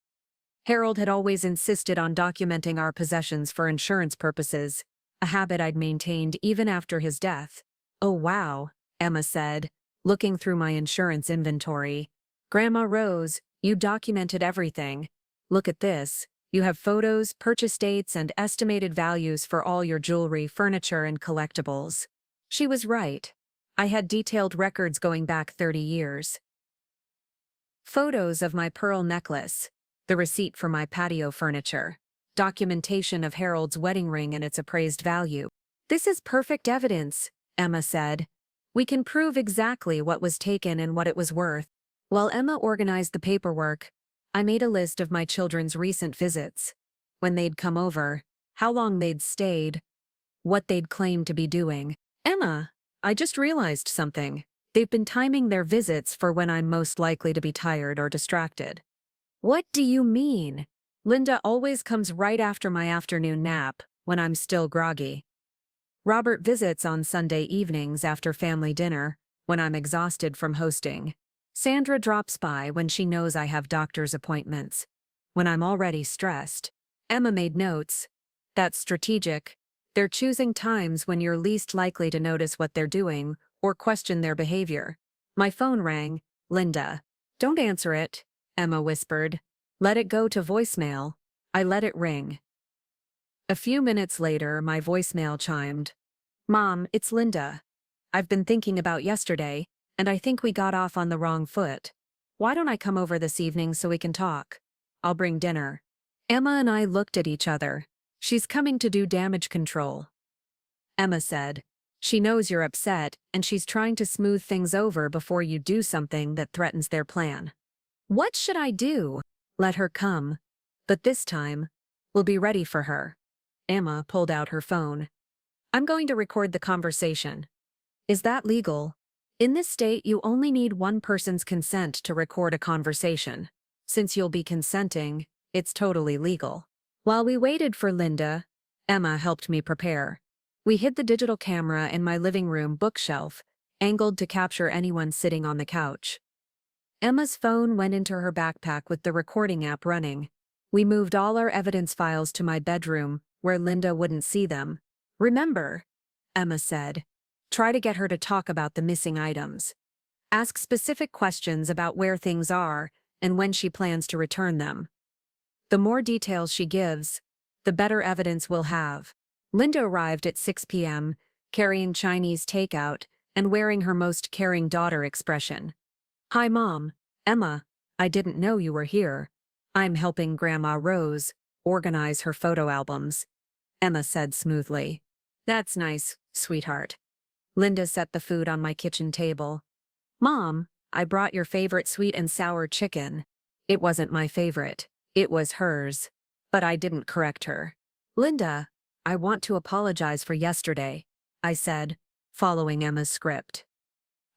Harold had always insisted on documenting our possessions for insurance purposes, a habit I'd maintained even after his death. Oh wow, Emma said, looking through my insurance inventory. Grandma Rose, you documented everything. Look at this. You have photos, purchase dates, and estimated values for all your jewelry, furniture, and collectibles. She was right. I had detailed records going back 30 years. Photos of my pearl necklace, the receipt for my patio furniture, documentation of Harold's wedding ring and its appraised value. This is perfect evidence, Emma said. We can prove exactly what was taken and what it was worth. While Emma organized the paperwork, I made a list of my children's recent visits, when they'd come over, how long they'd stayed, what they'd claimed to be doing. Emma, I just realized something. They've been timing their visits for when I'm most likely to be tired or distracted. What do you mean? Linda always comes right after my afternoon nap, when I'm still groggy. Robert visits on Sunday evenings after family dinner, when I'm exhausted from hosting. Sandra drops by when she knows I have doctor's appointments, when I'm already stressed. Emma made notes. That's strategic. They're choosing times when you're least likely to notice what they're doing or question their behavior. My phone rang. Linda. Don't answer it, Emma whispered. Let it go to voicemail. I let it ring. A few minutes later, my voicemail chimed. Mom, it's Linda. I've been thinking about yesterday, and I think we got off on the wrong foot. Why don't I come over this evening so we can talk? I'll bring dinner. Emma and I looked at each other. She's coming to do damage control. Emma said, she knows you're upset, and she's trying to smooth things over before you do something that threatens their plan. What should I do? Let her come. But this time, we'll be ready for her. Emma pulled out her phone. I'm going to record the conversation. Is that legal? In this state, you only need one person's consent to record a conversation. Since you'll be consenting, it's totally legal. While we waited for Linda, Emma helped me prepare. We hid the digital camera in my living room bookshelf, angled to capture anyone sitting on the couch. Emma's phone went into her backpack with the recording app running. We moved all our evidence files to my bedroom, where Linda wouldn't see them. Remember, Emma said, try to get her to talk about the missing items. Ask specific questions about where things are and when she plans to return them. The more details she gives, the better evidence we'll have. Linda arrived at 6 p.m., carrying Chinese takeout and wearing her most caring daughter expression. Hi, Mom. Emma, I didn't know you were here. I'm helping Grandma Rose organize her photo albums, Emma said smoothly. That's nice, sweetheart. Linda set the food on my kitchen table. Mom, I brought your favorite sweet and sour chicken. It wasn't my favorite. It was hers. But I didn't correct her. Linda, I want to apologize for yesterday, I said, following Emma's script.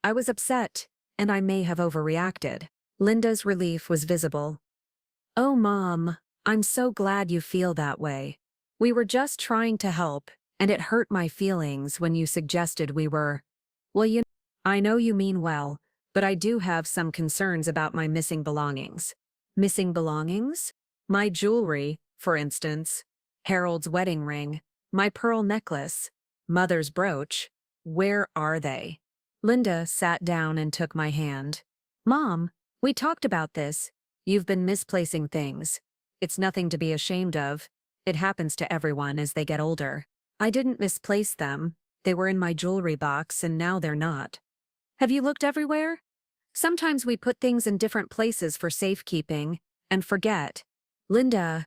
I was upset, and I may have overreacted. Linda's relief was visible. Oh, Mom, I'm so glad you feel that way. We were just trying to help, and it hurt my feelings when you suggested we were. Well, I know you mean well, but I do have some concerns about my missing belongings. Missing belongings? My jewelry, for instance. Harold's wedding ring, my pearl necklace, Mother's brooch. Where are they? Linda sat down and took my hand. Mom, we talked about this. You've been misplacing things. It's nothing to be ashamed of. It happens to everyone as they get older. I didn't misplace them. They were in my jewelry box and now they're not. Have you looked everywhere? Sometimes we put things in different places for safekeeping and forget. Linda,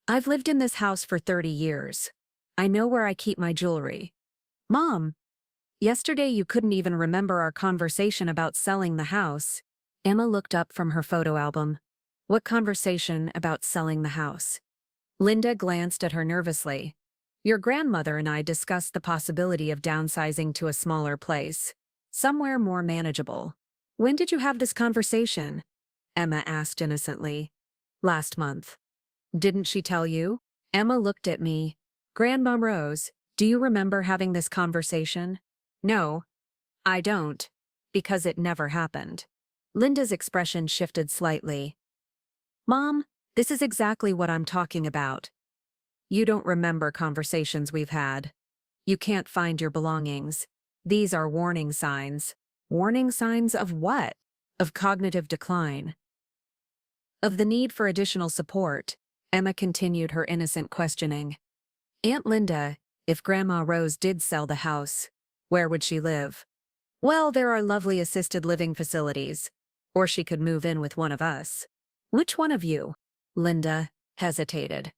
I've lived in this house for 30 years. I know where I keep my jewelry. Mom, yesterday you couldn't even remember our conversation about selling the house. Emma looked up from her photo album. What conversation about selling the house? Linda glanced at her nervously. Your grandmother and I discussed the possibility of downsizing to a smaller place, somewhere more manageable. When did you have this conversation? Emma asked innocently. Last month. Didn't she tell you? Emma looked at me. Grandma Rose, do you remember having this conversation? No, I don't, because it never happened. Linda's expression shifted slightly. Mom, this is exactly what I'm talking about. You don't remember conversations we've had. You can't find your belongings. These are warning signs. Warning signs of what? Of cognitive decline. Of the need for additional support. Emma continued her innocent questioning. Aunt Linda, if Grandma Rose did sell the house, where would she live? Well, there are lovely assisted living facilities. Or she could move in with one of us. Which one of you? Linda hesitated.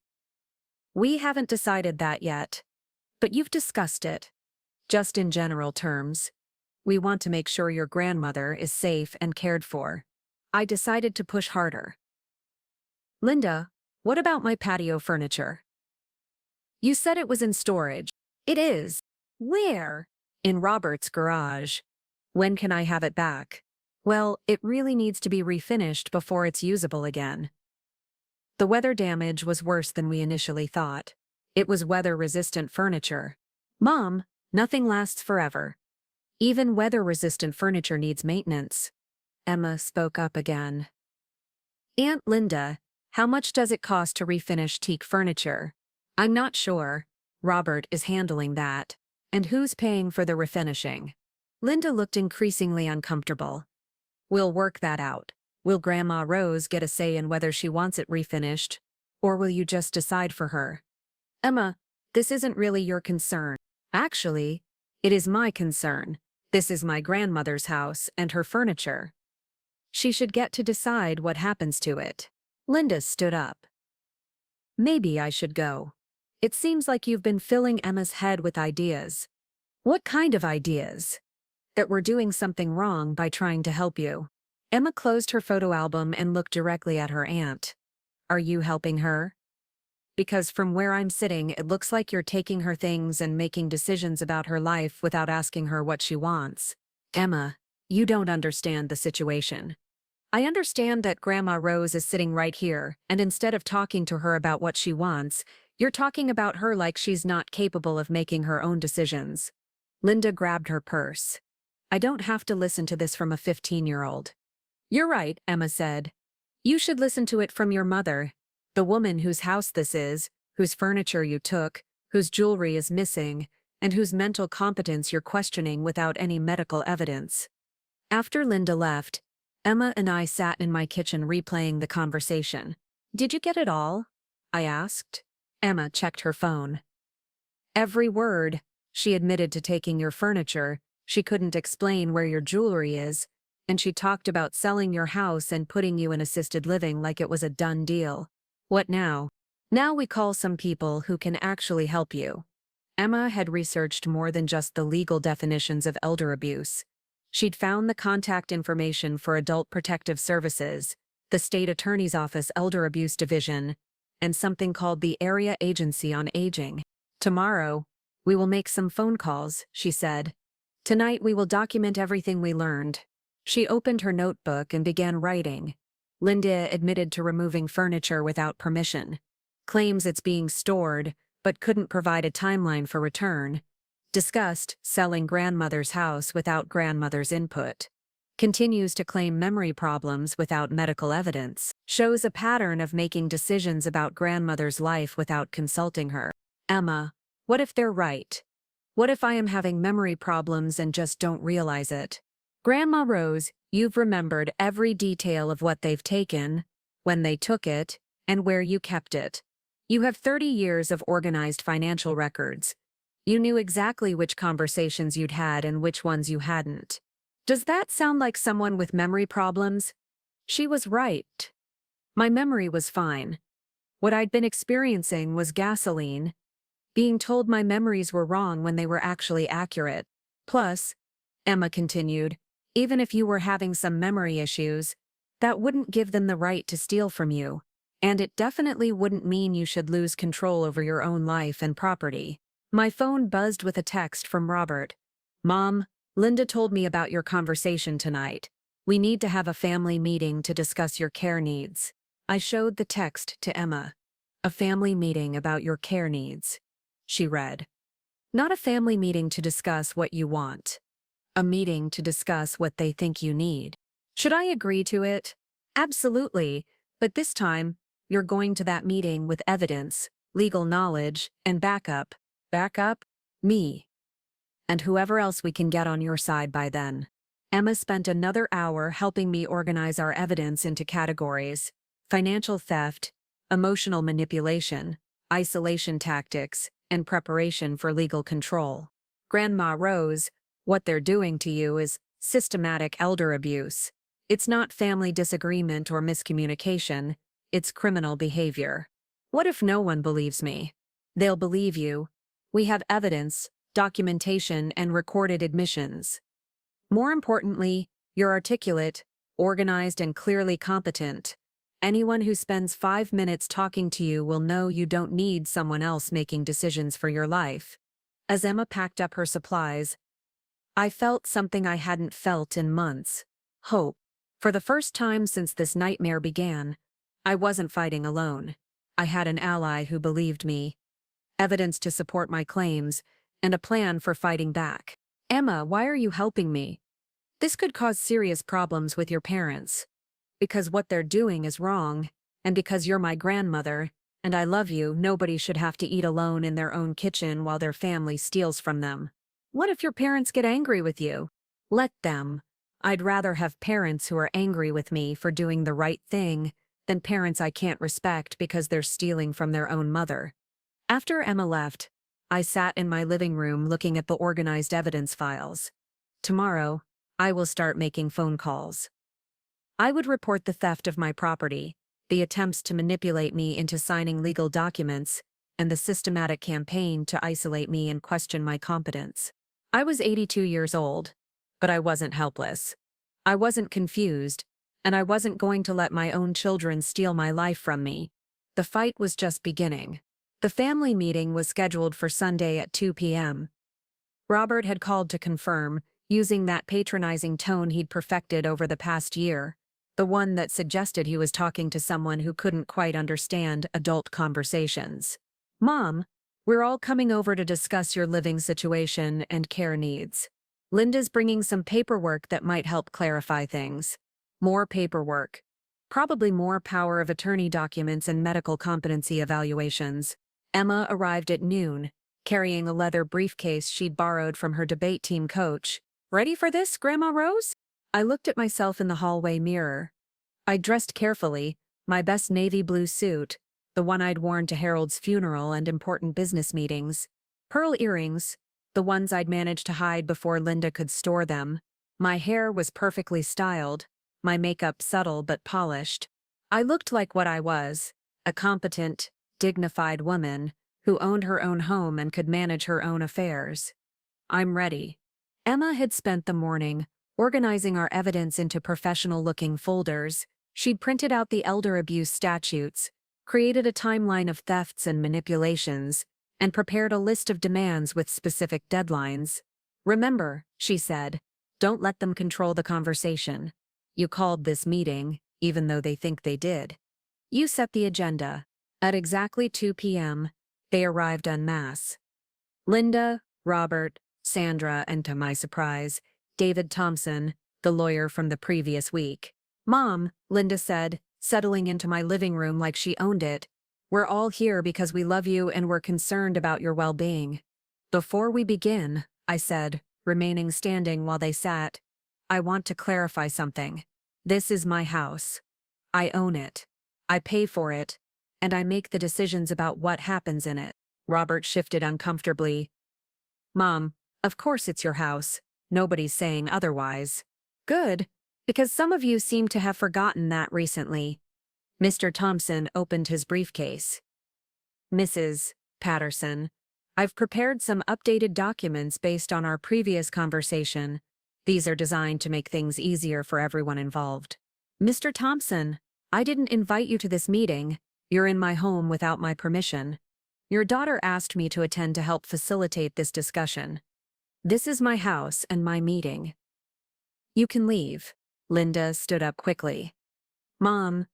We haven't decided that yet. But you've discussed it. Just in general terms. We want to make sure your grandmother is safe and cared for. I decided to push harder. Linda, what about my patio furniture? You said it was in storage. It is. Where? In Robert's garage. When can I have it back? Well, it really needs to be refinished before it's usable again. The weather damage was worse than we initially thought. It was weather-resistant furniture. Mom, nothing lasts forever. Even weather-resistant furniture needs maintenance. Emma spoke up again. Aunt Linda, how much does it cost to refinish teak furniture? I'm not sure. Robert is handling that. And who's paying for the refinishing? Linda looked increasingly uncomfortable. We'll work that out. Will Grandma Rose get a say in whether she wants it refinished? Or will you just decide for her? Emma, this isn't really your concern. Actually, it is my concern. This is my grandmother's house and her furniture. She should get to decide what happens to it. Linda stood up. Maybe I should go. It seems like you've been filling Emma's head with ideas. What kind of ideas? That we're doing something wrong by trying to help you. Emma closed her photo album and looked directly at her aunt. Are you helping her? Because from where I'm sitting, it looks like you're taking her things and making decisions about her life without asking her what she wants. Emma, you don't understand the situation. I understand that Grandma Rose is sitting right here, and instead of talking to her about what she wants, you're talking about her like she's not capable of making her own decisions. Linda grabbed her purse. I don't have to listen to this from a 15-year-old. You're right, Emma said. You should listen to it from your mother, the woman whose house this is, whose furniture you took, whose jewelry is missing, and whose mental competence you're questioning without any medical evidence. After Linda left, Emma and I sat in my kitchen replaying the conversation. Did you get it all? I asked. Emma checked her phone. Every word. She admitted to taking your furniture. She couldn't explain where your jewelry is, and she talked about selling your house and putting you in assisted living like it was a done deal. What now? Now we call some people who can actually help you. Emma had researched more than just the legal definitions of elder abuse. She'd found the contact information for Adult Protective Services, the State Attorney's Office Elder Abuse Division, and something called the Area Agency on Aging. "Tomorrow, we will make some phone calls," she said. "Tonight we will document everything we learned." She opened her notebook and began writing. Linda admitted to removing furniture without permission. Claims it's being stored, but couldn't provide a timeline for return. Discussed selling grandmother's house without grandmother's input. Continues to claim memory problems without medical evidence. Shows a pattern of making decisions about grandmother's life without consulting her. "Emma, what if they're right? What if I am having memory problems and just don't realize it? Grandma Rose, you've remembered every detail of what they've taken, when they took it, and where you kept it. You have 30 years of organized financial records. You knew exactly which conversations you'd had and which ones you hadn't. Does that sound like someone with memory problems?" She was right. My memory was fine. What I'd been experiencing was gasoline, being told my memories were wrong when they were actually accurate. "Plus," Emma continued, "even if you were having some memory issues, that wouldn't give them the right to steal from you. And it definitely wouldn't mean you should lose control over your own life and property." My phone buzzed with a text from Robert. "Mom, Linda told me about your conversation tonight. We need to have a family meeting to discuss your care needs." I showed the text to Emma. "A family meeting about your care needs," she read. "Not a family meeting to discuss what you want. A meeting to discuss what they think you need. Should I agree to it?" "Absolutely, but this time, you're going to that meeting with evidence, legal knowledge, and backup." "Backup? Me. And whoever else we can get on your side by then." Emma spent another hour helping me organize our evidence into categories: financial theft, emotional manipulation, isolation tactics, and preparation for legal control. "Grandma Rose, what they're doing to you is systematic elder abuse. It's not family disagreement or miscommunication, it's criminal behavior." "What if no one believes me?" "They'll believe you. We have evidence, documentation, and recorded admissions. More importantly, you're articulate, organized, and clearly competent. Anyone who spends 5 minutes talking to you will know you don't need someone else making decisions for your life." As Emma packed up her supplies, I felt something I hadn't felt in months: hope. For the first time since this nightmare began, I wasn't fighting alone. I had an ally who believed me, evidence to support my claims, and a plan for fighting back. "Emma, why are you helping me? This could cause serious problems with your parents. Because what they're doing is wrong, and because you're my grandmother, and I love you, nobody should have to eat alone in their own kitchen while their family steals from them." "What if your parents get angry with you?" "Let them. I'd rather have parents who are angry with me for doing the right thing than parents I can't respect because they're stealing from their own mother." After Emma left, I sat in my living room looking at the organized evidence files. Tomorrow, I will start making phone calls. I would report the theft of my property, the attempts to manipulate me into signing legal documents, and the systematic campaign to isolate me and question my competence. I was 82 years old, but I wasn't helpless. I wasn't confused, and I wasn't going to let my own children steal my life from me. The fight was just beginning. The family meeting was scheduled for Sunday at 2 p.m. Robert had called to confirm, using that patronizing tone he'd perfected over the past year, the one that suggested he was talking to someone who couldn't quite understand adult conversations. "Mom, we're all coming over to discuss your living situation and care needs. Linda's bringing some paperwork that might help clarify things." More paperwork. Probably more power of attorney documents and medical competency evaluations. Emma arrived at noon, carrying a leather briefcase she'd borrowed from her debate team coach. "Ready for this, Grandma Rose?" I looked at myself in the hallway mirror. I dressed carefully, my best navy blue suit, the one I'd worn to Harold's funeral and important business meetings. Pearl earrings, the ones I'd managed to hide before Linda could store them. My hair was perfectly styled, my makeup subtle but polished. I looked like what I was, a competent, dignified woman who owned her own home and could manage her own affairs. "I'm ready." Emma had spent the morning Organizing our evidence into professional-looking folders, she'd printed out the elder abuse statutes, created a timeline of thefts and manipulations, and prepared a list of demands with specific deadlines. "Remember," she said, "don't let them control the conversation. You called this meeting, even though they think they did. You set the agenda." At exactly 2 p.m., they arrived en masse. Linda, Robert, Sandra, and to my surprise, David Thompson, the lawyer from the previous week. "Mom," Linda said, settling into my living room like she owned it, "we're all here because we love you and we're concerned about your well-being." "Before we begin," I said, remaining standing while they sat, "I want to clarify something. This is my house. I own it. I pay for it, and I make the decisions about what happens in it." Robert shifted uncomfortably. "Mom, of course it's your house. Nobody's saying otherwise." "Good, because some of you seem to have forgotten that recently." Mr. Thompson opened his briefcase. "Mrs. Patterson, I've prepared some updated documents based on our previous conversation. These are designed to make things easier for everyone involved." "Mr. Thompson, I didn't invite you to this meeting. You're in my home without my permission. Your daughter asked me to attend to help facilitate this discussion. This is my house and my meeting. You can leave." Linda stood up quickly. "Mom,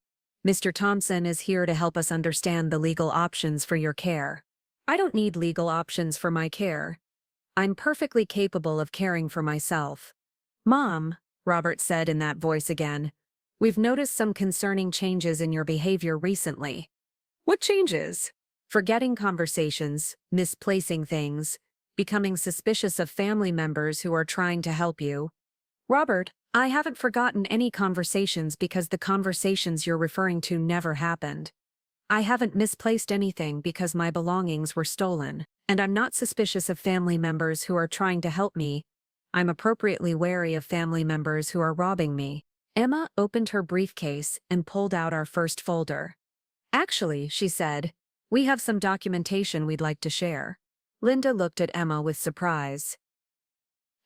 Mr. Thompson is here to help us understand the legal options for your care." "I don't need legal options for my care. I'm perfectly capable of caring for myself." "Mom," Robert said in that voice again, "we've noticed some concerning changes in your behavior recently." "What changes?" "Forgetting conversations, misplacing things, becoming suspicious of family members who are trying to help you." "Robert, I haven't forgotten any conversations because the conversations you're referring to never happened. I haven't misplaced anything because my belongings were stolen, and I'm not suspicious of family members who are trying to help me. I'm appropriately wary of family members who are robbing me." Emma opened her briefcase and pulled out our first folder. "Actually," she said, "we have some documentation we'd like to share." Linda looked at Emma with surprise.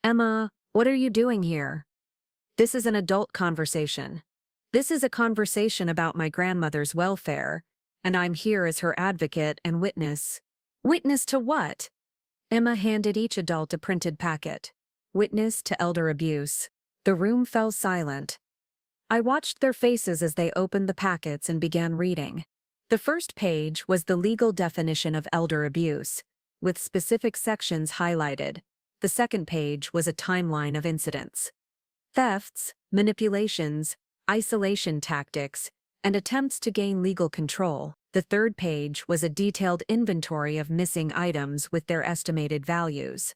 "Emma, what are you doing here?" "This is an adult conversation. This is a conversation about my grandmother's welfare, and I'm here as her advocate and witness." "Witness to what?" Emma handed each adult a printed packet. "Witness to elder abuse." The room fell silent. I watched their faces as they opened the packets and began reading. The first page was the legal definition of elder abuse, with specific sections highlighted. The second page was a timeline of incidents. Thefts, manipulations, isolation tactics, and attempts to gain legal control. The third page was a detailed inventory of missing items with their estimated values.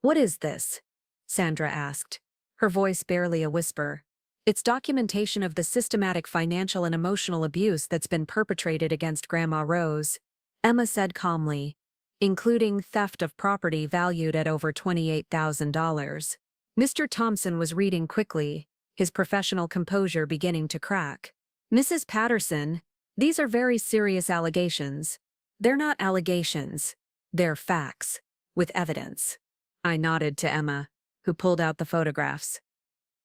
"What is this?" Sandra asked, her voice barely a whisper. "It's documentation of the systematic financial and emotional abuse that's been perpetrated against Grandma Rose," Emma said calmly, "including theft of property valued at over $28,000. Mr. Thompson was reading quickly, his professional composure beginning to crack. "Mrs. Patterson, these are very serious allegations." "They're not allegations. They're facts, with evidence." I nodded to Emma, who pulled out the photographs.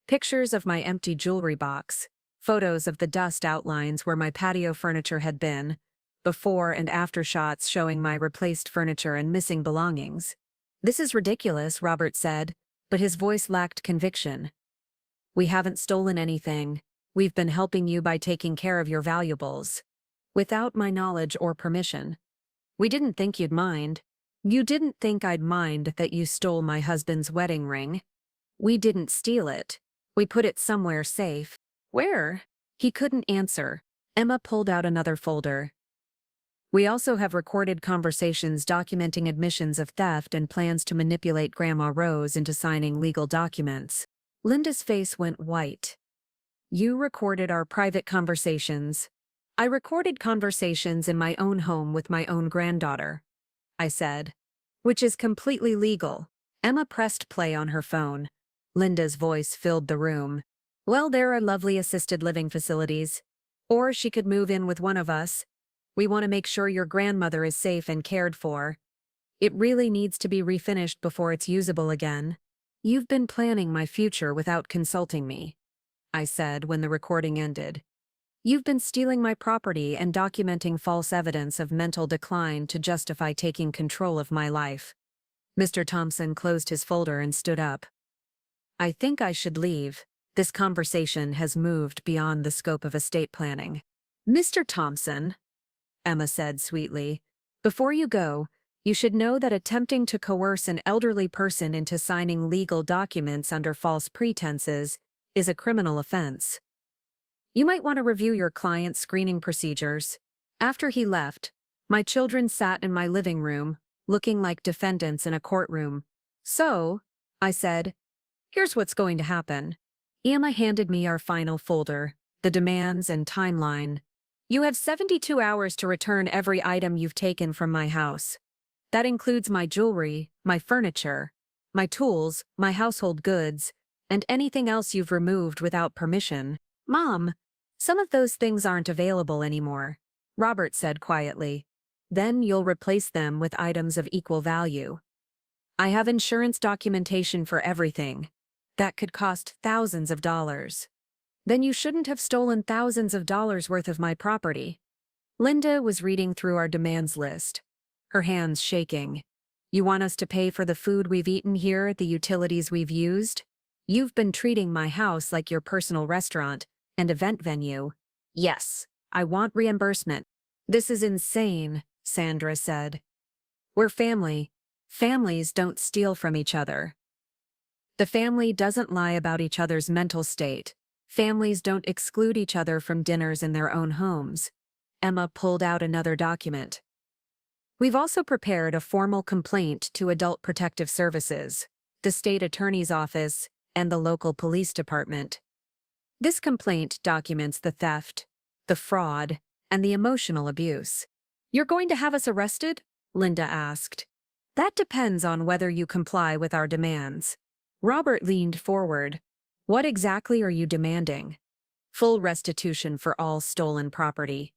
Pictures of my empty jewelry box, photos of the dust outlines where my patio furniture had been, before and after shots showing my replaced furniture and missing belongings. "This is ridiculous," Robert said, but his voice lacked conviction. "We haven't stolen anything. We've been helping you by taking care of your valuables. Without my knowledge or permission. We didn't think you'd mind." "You didn't think I'd mind that you stole my husband's wedding ring." "We didn't steal it. We put it somewhere safe." "Where?" He couldn't answer. Emma pulled out another folder. "We also have recorded conversations documenting admissions of theft and plans to manipulate Grandma Rose into signing legal documents." Linda's face went white. "You recorded our private conversations." "I recorded conversations in my own home with my own granddaughter," I said. "Which is completely legal." Emma pressed play on her phone. Linda's voice filled the room. "Well, there are lovely assisted living facilities. Or she could move in with one of us. We want to make sure your grandmother is safe and cared for. It really needs to be refinished before it's usable again." You've been planning my future without consulting me, I said when the recording ended. You've been stealing my property and documenting false evidence of mental decline to justify taking control of my life. Mr. Thompson closed his folder and stood up. I think I should leave. This conversation has moved beyond the scope of estate planning. Mr. Thompson, Emma said sweetly, before you go, you should know that attempting to coerce an elderly person into signing legal documents under false pretenses is a criminal offense. You might want to review your client's screening procedures. After he left, my children sat in my living room, looking like defendants in a courtroom. So, I said, here's what's going to happen. Emma handed me our final folder, the demands and timeline. You have 72 hours to return every item you've taken from my house. That includes my jewelry, my furniture, my tools, my household goods, and anything else you've removed without permission. Mom, some of those things aren't available anymore, Robert said quietly. Then you'll replace them with items of equal value. I have insurance documentation for everything. That could cost thousands of dollars. Then you shouldn't have stolen thousands of dollars worth of my property. Linda was reading through our demands list, her hands shaking. You want us to pay for the food we've eaten here, the utilities we've used? You've been treating my house like your personal restaurant and event venue. Yes, I want reimbursement. This is insane, Sandra said. We're family. Families don't steal from each other. The family doesn't lie about each other's mental state. Families don't exclude each other from dinners in their own homes. Emma pulled out another document. We've also prepared a formal complaint to Adult Protective Services, the state attorney's office, and the local police department. This complaint documents the theft, the fraud, and the emotional abuse. You're going to have us arrested? Linda asked. That depends on whether you comply with our demands. Robert leaned forward. What exactly are you demanding? Full restitution for all stolen property.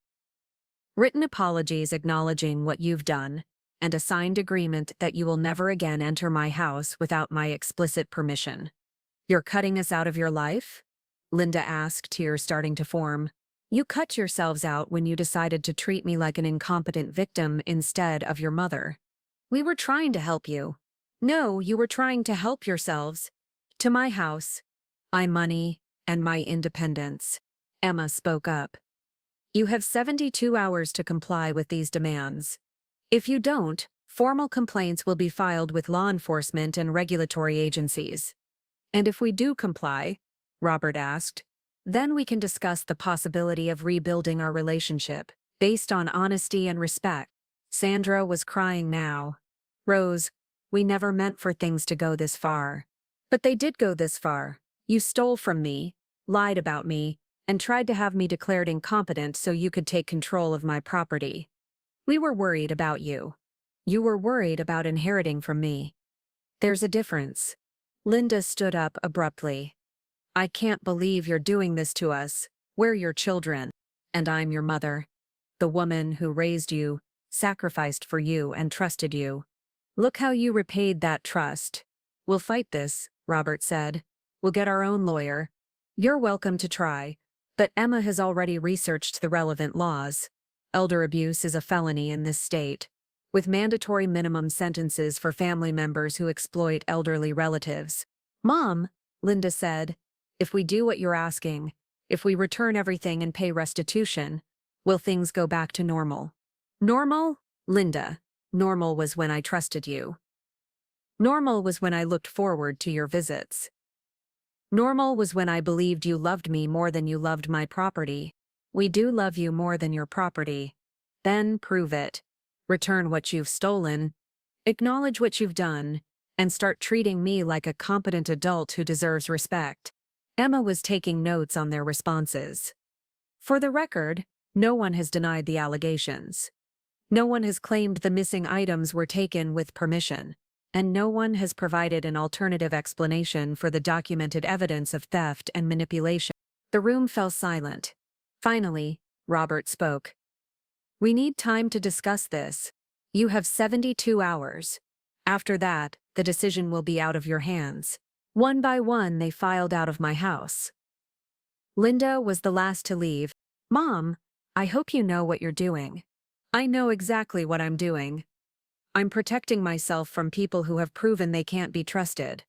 Written apologies acknowledging what you've done, and a signed agreement that you will never again enter my house without my explicit permission. You're cutting us out of your life? Linda asked, tears starting to form. You cut yourselves out when you decided to treat me like an incompetent victim instead of your mother. We were trying to help you. No, you were trying to help yourselves. To my house, my money, and my independence. Emma spoke up. You have 72 hours to comply with these demands. If you don't, formal complaints will be filed with law enforcement and regulatory agencies. And if we do comply, Robert asked, then we can discuss the possibility of rebuilding our relationship, based on honesty and respect. Sandra was crying now. Rose, we never meant for things to go this far. But they did go this far. You stole from me, lied about me, and tried to have me declared incompetent so you could take control of my property. We were worried about you. You were worried about inheriting from me. There's a difference. Linda stood up abruptly. I can't believe you're doing this to us. We're your children. And I'm your mother. The woman who raised you, sacrificed for you, and trusted you. Look how you repaid that trust. We'll fight this, Robert said. We'll get our own lawyer. You're welcome to try, but Emma has already researched the relevant laws. Elder abuse is a felony in this state, with mandatory minimum sentences for family members who exploit elderly relatives. Mom, Linda said, if we do what you're asking, if we return everything and pay restitution, will things go back to normal? Normal? Linda, normal was when I trusted you. Normal was when I looked forward to your visits. Normal was when I believed you loved me more than you loved my property. We do love you more than your property. Then prove it. Return what you've stolen. Acknowledge what you've done, and start treating me like a competent adult who deserves respect. Emma was taking notes on their responses. For the record, no one has denied the allegations. No one has claimed the missing items were taken with permission, and no one has provided an alternative explanation for the documented evidence of theft and manipulation. The room fell silent. Finally, Robert spoke. We need time to discuss this. You have 72 hours. After that, the decision will be out of your hands. One by one, they filed out of my house. Linda was the last to leave. Mom, I hope you know what you're doing. I know exactly what I'm doing. I'm protecting myself from people who have proven they can't be trusted.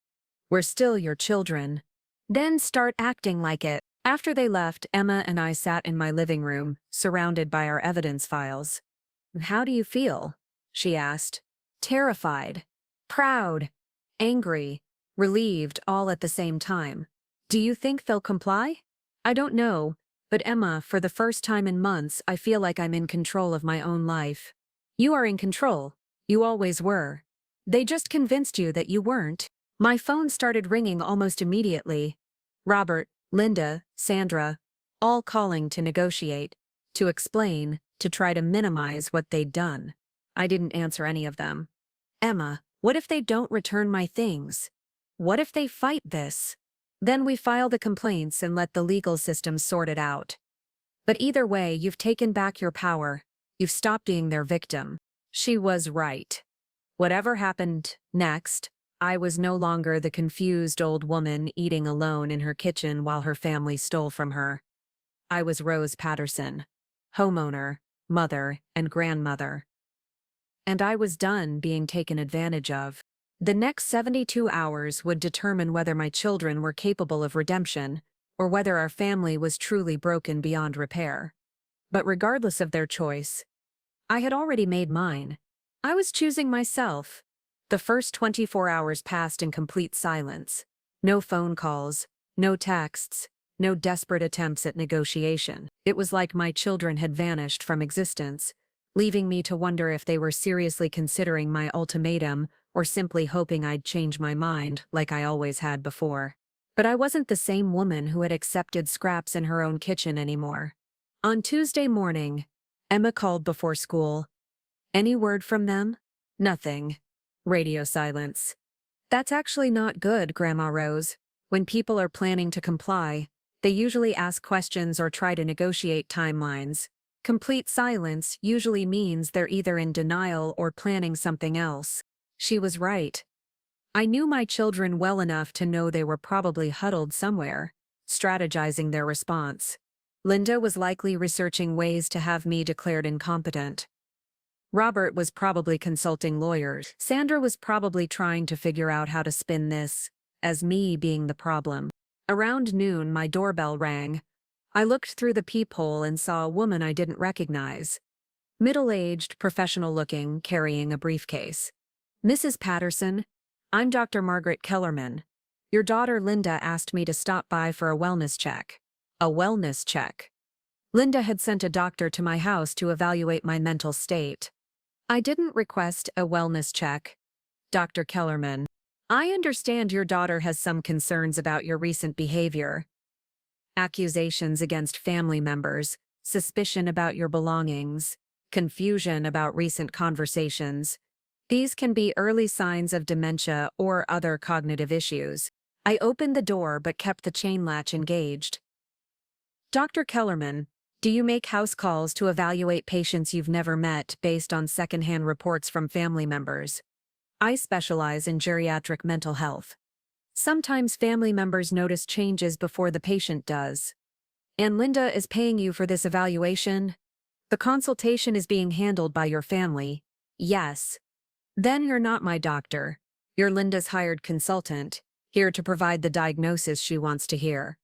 We're still your children. Then start acting like it. After they left, Emma and I sat in my living room, surrounded by our evidence files. How do you feel? She asked. Terrified, proud, angry, relieved, all at the same time. Do you think they'll comply? I don't know, but Emma, for the first time in months, I feel like I'm in control of my own life. You are in control. You always were. They just convinced you that you weren't. My phone started ringing almost immediately. Robert, Linda, Sandra, all calling to negotiate, to explain, to try to minimize what they'd done. I didn't answer any of them. Emma, what if they don't return my things? What if they fight this? Then we file the complaints and let the legal system sort it out. But either way, you've taken back your power. You've stopped being their victim. She was right. Whatever happened next, I was no longer the confused old woman eating alone in her kitchen while her family stole from her. I was Rose Patterson, homeowner, mother, and grandmother. And I was done being taken advantage of. The next 72 hours would determine whether my children were capable of redemption, or whether our family was truly broken beyond repair. But regardless of their choice, I had already made mine. I was choosing myself. The first 24 hours passed in complete silence. No phone calls, no texts, no desperate attempts at negotiation. It was like my children had vanished from existence, leaving me to wonder if they were seriously considering my ultimatum or simply hoping I'd change my mind like I always had before. But I wasn't the same woman who had accepted scraps in her own kitchen anymore. On Tuesday morning, Emma called before school. Any word from them? Nothing. Radio silence. That's actually not good, Grandma Rose. When people are planning to comply, they usually ask questions or try to negotiate timelines. Complete silence usually means they're either in denial or planning something else. She was right. I knew my children well enough to know they were probably huddled somewhere, strategizing their response. Linda was likely researching ways to have me declared incompetent. Robert was probably consulting lawyers. Sandra was probably trying to figure out how to spin this as me being the problem. Around noon, my doorbell rang. I looked through the peephole and saw a woman I didn't recognize. Middle-aged, professional-looking, carrying a briefcase. Mrs. Patterson, I'm Dr. Margaret Kellerman. Your daughter Linda asked me to stop by for a wellness check. A wellness check. Linda had sent a doctor to my house to evaluate my mental state. I didn't request a wellness check. Dr. Kellerman, I understand your daughter has some concerns about your recent behavior. Accusations against family members, suspicion about your belongings, confusion about recent conversations. These can be early signs of dementia or other cognitive issues. I opened the door but kept the chain latch engaged. Dr. Kellerman, do you make house calls to evaluate patients you've never met based on secondhand reports from family members? I specialize in geriatric mental health. Sometimes family members notice changes before the patient does. And Linda is paying you for this evaluation? The consultation is being handled by your family. Yes. Then you're not my doctor. You're Linda's hired consultant, here to provide the diagnosis she wants to hear.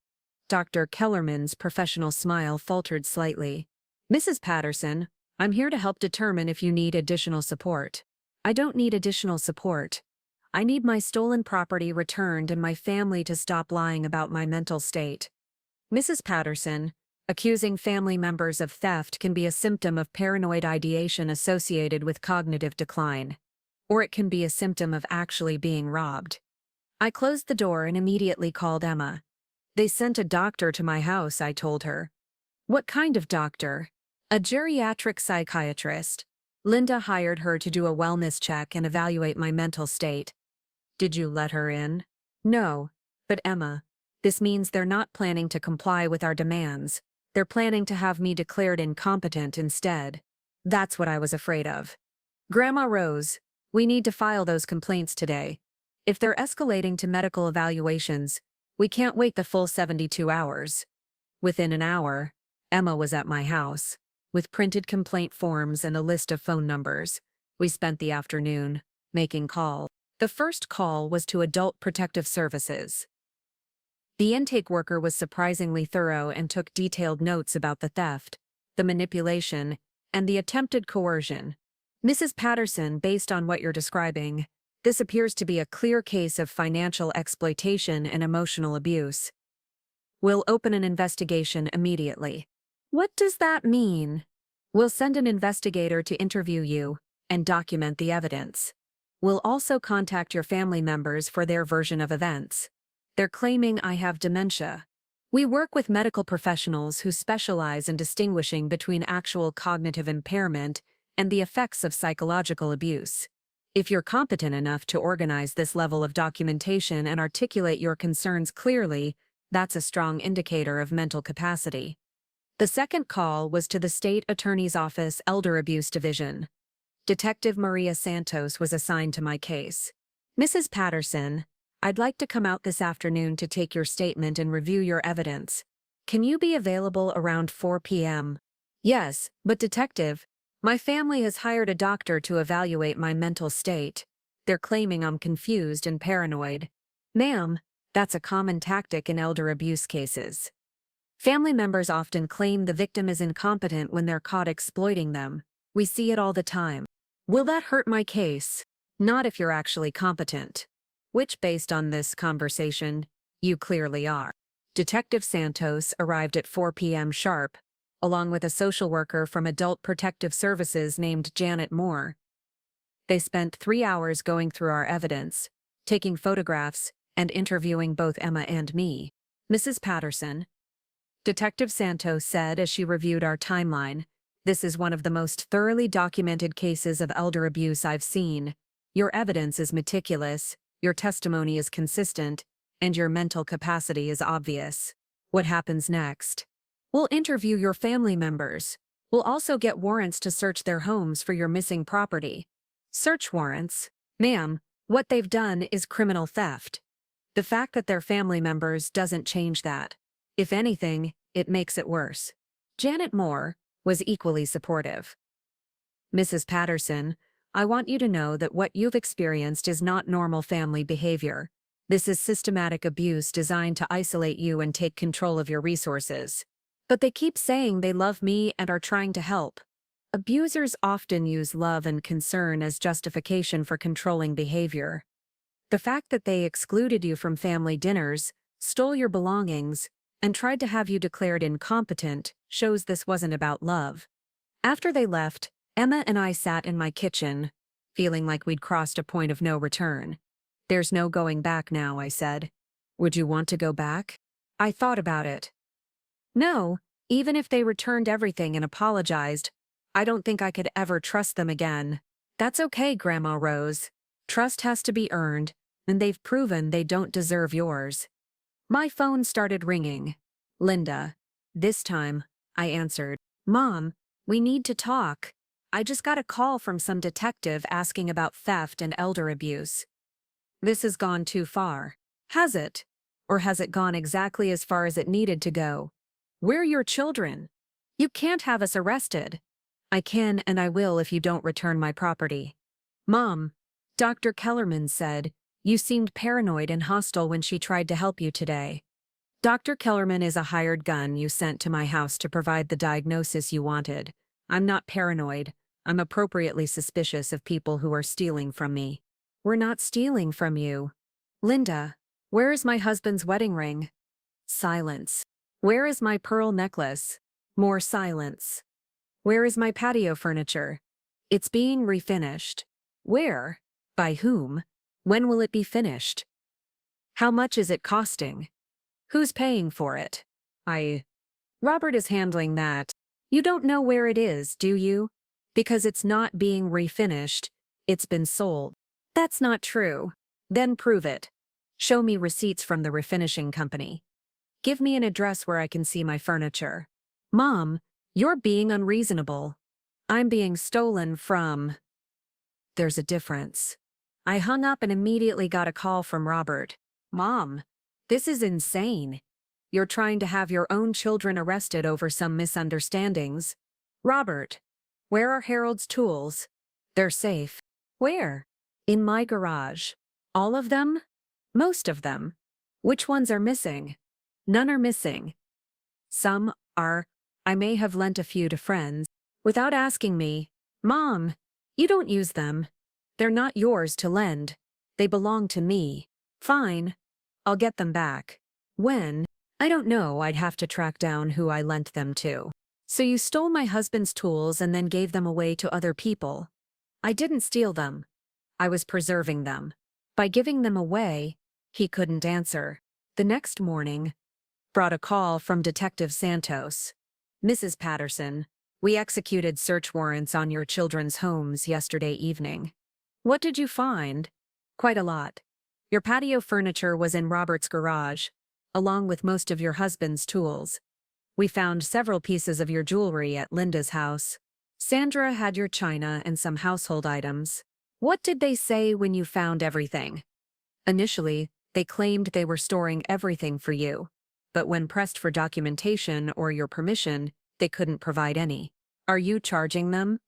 Dr. Kellerman's professional smile faltered slightly. Mrs. Patterson, I'm here to help determine if you need additional support. I don't need additional support. I need my stolen property returned and my family to stop lying about my mental state. Mrs. Patterson, accusing family members of theft can be a symptom of paranoid ideation associated with cognitive decline. Or it can be a symptom of actually being robbed. I closed the door and immediately called Emma. They sent a doctor to my house, I told her. What kind of doctor? A geriatric psychiatrist. Linda hired her to do a wellness check and evaluate my mental state. Did you let her in? No. But Emma, this means they're not planning to comply with our demands. They're planning to have me declared incompetent instead. That's what I was afraid of. Grandma Rose, we need to file those complaints today. If they're escalating to medical evaluations, we can't wait the full 72 hours. Within an hour, Emma was at my house, with printed complaint forms and a list of phone numbers. We spent the afternoon making calls. The first call was to Adult Protective Services. The intake worker was surprisingly thorough and took detailed notes about the theft, the manipulation, and the attempted coercion. Mrs. Patterson, based on what you're describing, this appears to be a clear case of financial exploitation and emotional abuse. We'll open an investigation immediately. What does that mean? We'll send an investigator to interview you and document the evidence. We'll also contact your family members for their version of events. They're claiming I have dementia. We work with medical professionals who specialize in distinguishing between actual cognitive impairment and the effects of psychological abuse. If you're competent enough to organize this level of documentation and articulate your concerns clearly, that's a strong indicator of mental capacity. The second call was to the State Attorney's Office Elder Abuse Division. Detective Maria Santos was assigned to my case. Mrs. Patterson, I'd like to come out this afternoon to take your statement and review your evidence. Can you be available around 4 p.m.? Yes, but Detective, my family has hired a doctor to evaluate my mental state. They're claiming I'm confused and paranoid. Ma'am, that's a common tactic in elder abuse cases. Family members often claim the victim is incompetent when they're caught exploiting them. We see it all the time. Will that hurt my case? Not if you're actually competent. Which, based on this conversation, you clearly are. Detective Santos arrived at 4 p.m. sharp, along with a social worker from Adult Protective Services named Janet Moore. They spent 3 hours going through our evidence, taking photographs, and interviewing both Emma and me. Mrs. Patterson, Detective Santos said as she reviewed our timeline, this is one of the most thoroughly documented cases of elder abuse I've seen. Your evidence is meticulous, your testimony is consistent, and your mental capacity is obvious. What happens next? We'll interview your family members. We'll also get warrants to search their homes for your missing property. Search warrants? Ma'am, what they've done is criminal theft. The fact that they're family members doesn't change that. If anything, it makes it worse. Janet Moore was equally supportive. Mrs. Patterson, I want you to know that what you've experienced is not normal family behavior. This is systematic abuse designed to isolate you and take control of your resources. But they keep saying they love me and are trying to help. Abusers often use love and concern as justification for controlling behavior. The fact that they excluded you from family dinners, stole your belongings, and tried to have you declared incompetent shows this wasn't about love. After they left, Emma and I sat in my kitchen, feeling like we'd crossed a point of no return. There's no going back now, I said. Would you want to go back? I thought about it. No, even if they returned everything and apologized, I don't think I could ever trust them again. That's okay, Grandma Rose. Trust has to be earned, and they've proven they don't deserve yours. My phone started ringing. Linda. This time, I answered. Mom, we need to talk. I just got a call from some detective asking about theft and elder abuse. This has gone too far. Has it? Or has it gone exactly as far as it needed to go? We're your children. You can't have us arrested. I can and I will if you don't return my property. Mom, Dr. Kellerman said, you seemed paranoid and hostile when she tried to help you today. Dr. Kellerman is a hired gun you sent to my house to provide the diagnosis you wanted. I'm not paranoid. I'm appropriately suspicious of people who are stealing from me. We're not stealing from you. Linda, where is my husband's wedding ring? Silence. Where is my pearl necklace? More silence. Where is my patio furniture? It's being refinished. Where? By whom? When will it be finished? How much is it costing? Who's paying for it? Robert is handling that. You don't know where it is, do you? Because it's not being refinished, it's been sold. That's not true. Then prove it. Show me receipts from the refinishing company. Give me an address where I can see my furniture. Mom, you're being unreasonable. I'm being stolen from. There's a difference. I hung up and immediately got a call from Robert. Mom, this is insane. You're trying to have your own children arrested over some misunderstandings. Robert, where are Harold's tools? They're safe. Where? In my garage. All of them? Most of them. Which ones are missing? None are missing. Some are. I may have lent a few to friends. Without asking me. Mom, you don't use them. They're not yours to lend. They belong to me. Fine. I'll get them back. When? I don't know. I'd have to track down who I lent them to. So you stole my husband's tools and then gave them away to other people. I didn't steal them. I was preserving them. By giving them away, he couldn't answer. The next morning, brought a call from Detective Santos. Mrs. Patterson, we executed search warrants on your children's homes yesterday evening. What did you find? Quite a lot. Your patio furniture was in Robert's garage, along with most of your husband's tools. We found several pieces of your jewelry at Linda's house. Sandra had your china and some household items. What did they say when you found everything? Initially, they claimed they were storing everything for you, but when pressed for documentation or your permission, they couldn't provide any. Are you charging them?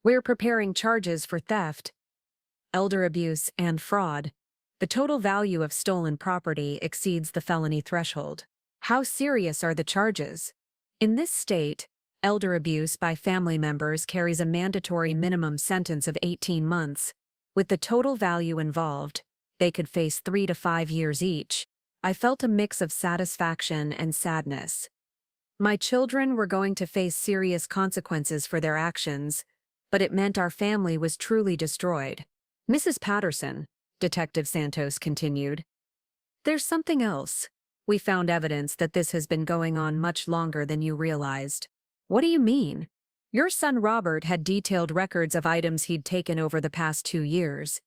We're preparing charges for theft, elder abuse, and fraud. The total value of stolen property exceeds the felony threshold. How serious are the charges? In this state, elder abuse by family members carries a mandatory minimum sentence of 18 months. With the total value involved, they could face 3 to 5 years each. I felt a mix of satisfaction and sadness. My children were going to face serious consequences for their actions, but it meant our family was truly destroyed. Mrs. Patterson, Detective Santos continued, there's something else. We found evidence that this has been going on much longer than you realized. What do you mean? Your son Robert had detailed records of items he'd taken over the past 2 years.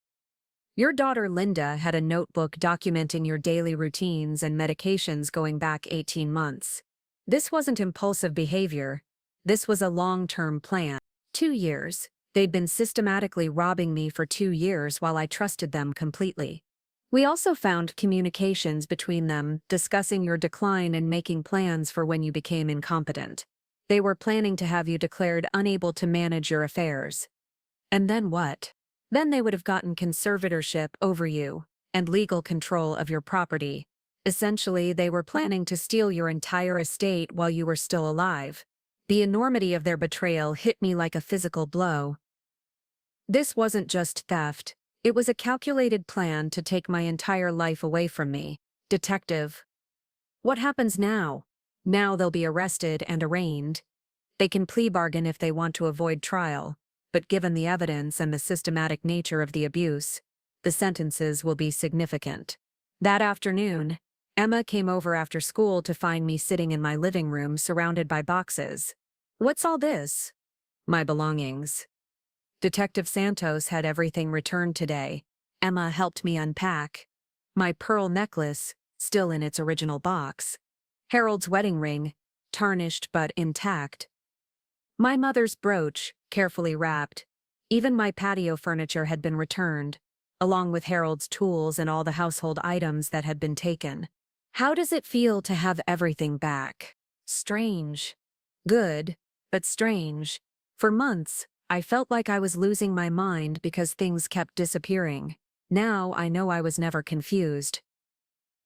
Your daughter Linda had a notebook documenting your daily routines and medications going back 18 months. This wasn't impulsive behavior. This was a long-term plan. 2 years. They'd been systematically robbing me for 2 years while I trusted them completely. We also found communications between them discussing your decline and making plans for when you became incompetent. They were planning to have you declared unable to manage your affairs. And then what? Then they would have gotten conservatorship over you and legal control of your property. Essentially, they were planning to steal your entire estate while you were still alive. The enormity of their betrayal hit me like a physical blow. This wasn't just theft. It was a calculated plan to take my entire life away from me. Detective. What happens now? Now they'll be arrested and arraigned. They can plea bargain if they want to avoid trial, but given the evidence and the systematic nature of the abuse, the sentences will be significant. That afternoon, Emma came over after school to find me sitting in my living room surrounded by boxes. What's all this? My belongings. Detective Santos had everything returned today. Emma helped me unpack. My pearl necklace, still in its original box. Harold's wedding ring, tarnished but intact. My mother's brooch, carefully wrapped. Even my patio furniture had been returned, along with Harold's tools and all the household items that had been taken. How does it feel to have everything back? Strange. Good, but strange. For months, I felt like I was losing my mind because things kept disappearing. Now I know I was never confused.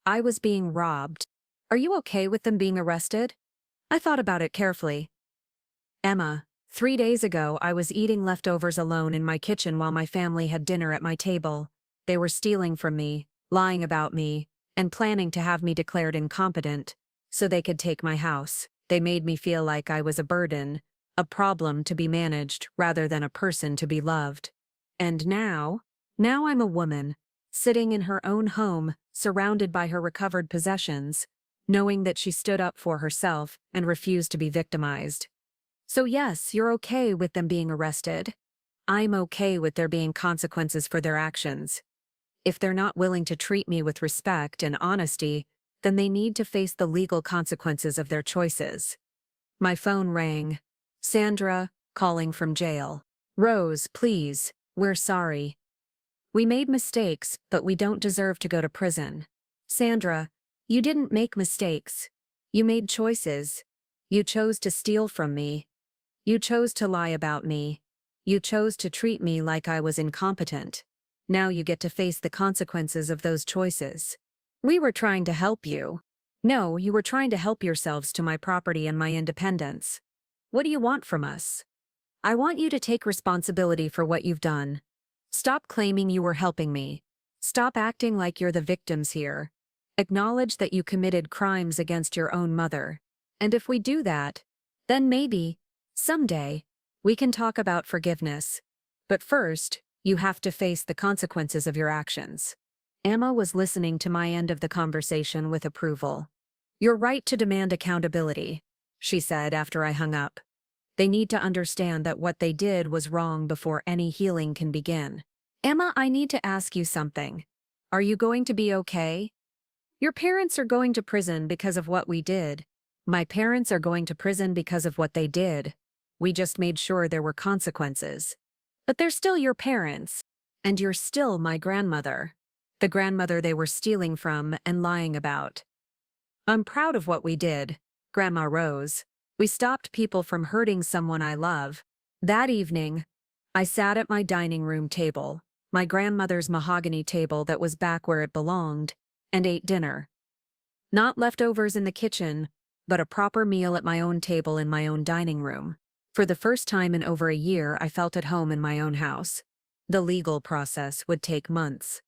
I was being robbed. Are you okay with them being arrested? I thought about it carefully. Emma, 3 days ago I was eating leftovers alone in my kitchen while my family had dinner at my table. They were stealing from me, lying about me, and planning to have me declared incompetent, so they could take my house. They made me feel like I was a burden, a problem to be managed rather than a person to be loved. And now I'm a woman, sitting in her own home, surrounded by her recovered possessions, knowing that she stood up for herself and refused to be victimized. So yes, you're okay with them being arrested. I'm okay with there being consequences for their actions. If they're not willing to treat me with respect and honesty, then they need to face the legal consequences of their choices. My phone rang. Sandra, calling from jail. Rose, please, we're sorry. We made mistakes, but we don't deserve to go to prison. Sandra, you didn't make mistakes. You made choices. You chose to steal from me. You chose to lie about me. You chose to treat me like I was incompetent. Now you get to face the consequences of those choices. We were trying to help you. No, you were trying to help yourselves to my property and my independence. What do you want from us? I want you to take responsibility for what you've done. Stop claiming you were helping me. Stop acting like you're the victims here. Acknowledge that you committed crimes against your own mother. And if we do that, then maybe, someday, we can talk about forgiveness. But first, you have to face the consequences of your actions. Emma was listening to my end of the conversation with approval. You're right to demand accountability, she said after I hung up. They need to understand that what they did was wrong before any healing can begin. Emma, I need to ask you something. Are you going to be okay? Your parents are going to prison because of what we did. My parents are going to prison because of what they did. We just made sure there were consequences. But they're still your parents. And you're still my grandmother. The grandmother they were stealing from and lying about. I'm proud of what we did, Grandma Rose. We stopped people from hurting someone I love. That evening, I sat at my dining room table, my grandmother's mahogany table that was back where it belonged, and ate dinner. Not leftovers in the kitchen, but a proper meal at my own table in my own dining room. For the first time in over a year, I felt at home in my own house. The legal process would take months.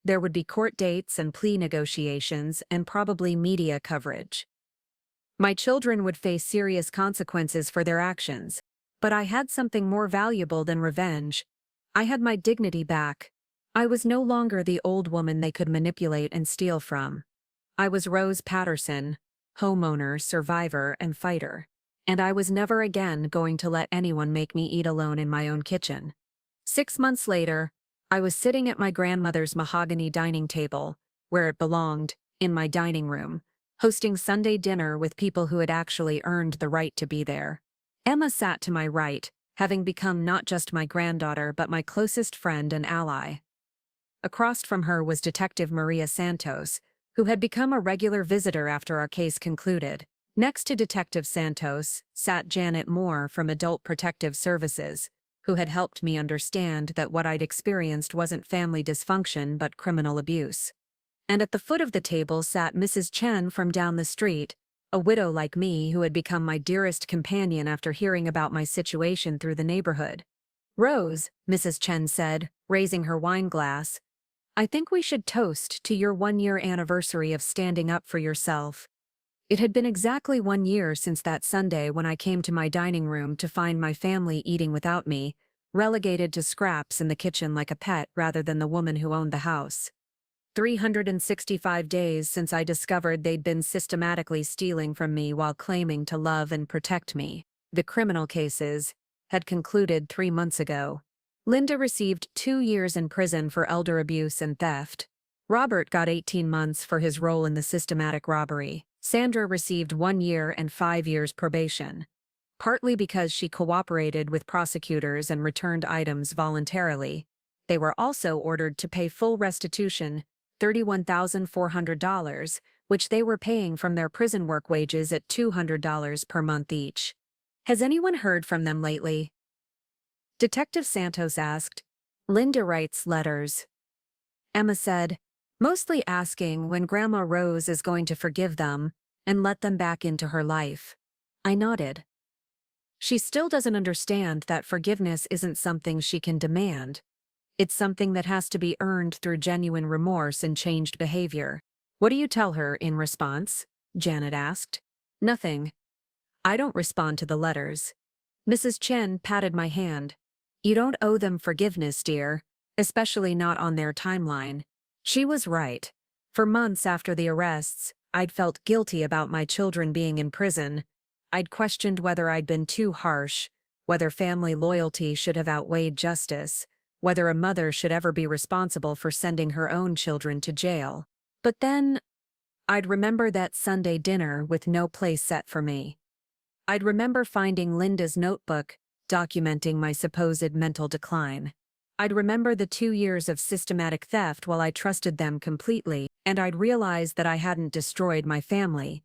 There would be court dates and plea negotiations and probably media coverage. My children would face serious consequences for their actions, but I had something more valuable than revenge. I had my dignity back. I was no longer the old woman they could manipulate and steal from. I was Rose Patterson, homeowner, survivor, and fighter. And I was never again going to let anyone make me eat alone in my own kitchen. 6 months later, I was sitting at my grandmother's mahogany dining table, where it belonged, in my dining room, hosting Sunday dinner with people who had actually earned the right to be there. Emma sat to my right, having become not just my granddaughter but my closest friend and ally. Across from her was Detective Maria Santos, who had become a regular visitor after our case concluded. Next to Detective Santos sat Janet Moore from Adult Protective Services, who had helped me understand that what I'd experienced wasn't family dysfunction but criminal abuse. And at the foot of the table sat Mrs. Chen from down the street, a widow like me who had become my dearest companion after hearing about my situation through the neighborhood. Rose, Mrs. Chen said, raising her wine glass, I think we should toast to your 1-year anniversary of standing up for yourself. It had been exactly 1 year since that Sunday when I came to my dining room to find my family eating without me, relegated to scraps in the kitchen like a pet rather than the woman who owned the house. 365 days since I discovered they'd been systematically stealing from me while claiming to love and protect me. The criminal cases had concluded 3 months ago. Linda received 2 years in prison for elder abuse and theft. Robert got 18 months for his role in the systematic robbery. Sandra received 1 year and 5 years probation, partly because she cooperated with prosecutors and returned items voluntarily. They were also ordered to pay full restitution, $31,400, which they were paying from their prison work wages at $200 per month each. Has anyone heard from them lately? Detective Santos asked. Linda writes letters. Emma said, mostly asking when Grandma Rose is going to forgive them and let them back into her life. I nodded. She still doesn't understand that forgiveness isn't something she can demand. It's something that has to be earned through genuine remorse and changed behavior. What do you tell her in response? Janet asked. Nothing. I don't respond to the letters. Mrs. Chen patted my hand. You don't owe them forgiveness, dear, especially not on their timeline. She was right. For months after the arrests, I'd felt guilty about my children being in prison. I'd questioned whether I'd been too harsh, whether family loyalty should have outweighed justice, whether a mother should ever be responsible for sending her own children to jail. But then, I'd remember that Sunday dinner with no place set for me. I'd remember finding Linda's notebook, documenting my supposed mental decline. I'd remember the 2 years of systematic theft while I trusted them completely, and I'd realize that I hadn't destroyed my family.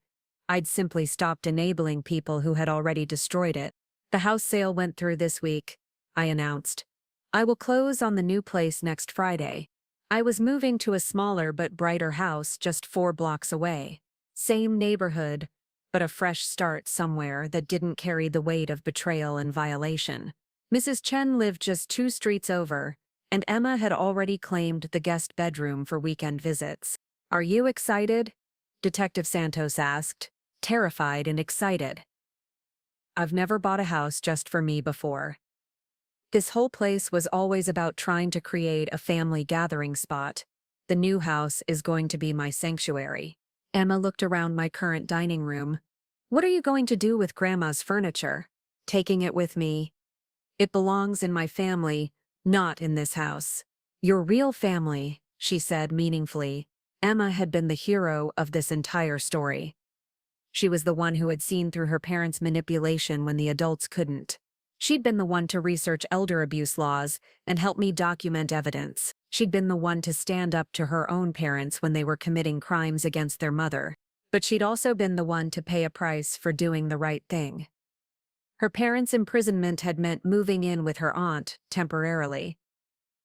I'd simply stopped enabling people who had already destroyed it. The house sale went through this week, I announced. I will close on the new place next Friday. I was moving to a smaller but brighter house just 4 blocks away. Same neighborhood, but a fresh start somewhere that didn't carry the weight of betrayal and violation. Mrs. Chen lived just 2 streets over, and Emma had already claimed the guest bedroom for weekend visits. Are you excited? Detective Santos asked, terrified and excited. I've never bought a house just for me before. This whole place was always about trying to create a family gathering spot. The new house is going to be my sanctuary. Emma looked around my current dining room. What are you going to do with Grandma's furniture? Taking it with me. It belongs in my family, not in this house. Your real family, she said meaningfully. Emma had been the hero of this entire story. She was the one who had seen through her parents' manipulation when the adults couldn't. She'd been the one to research elder abuse laws and help me document evidence. She'd been the one to stand up to her own parents when they were committing crimes against their mother. But she'd also been the one to pay a price for doing the right thing. Her parents' imprisonment had meant moving in with her aunt, temporarily.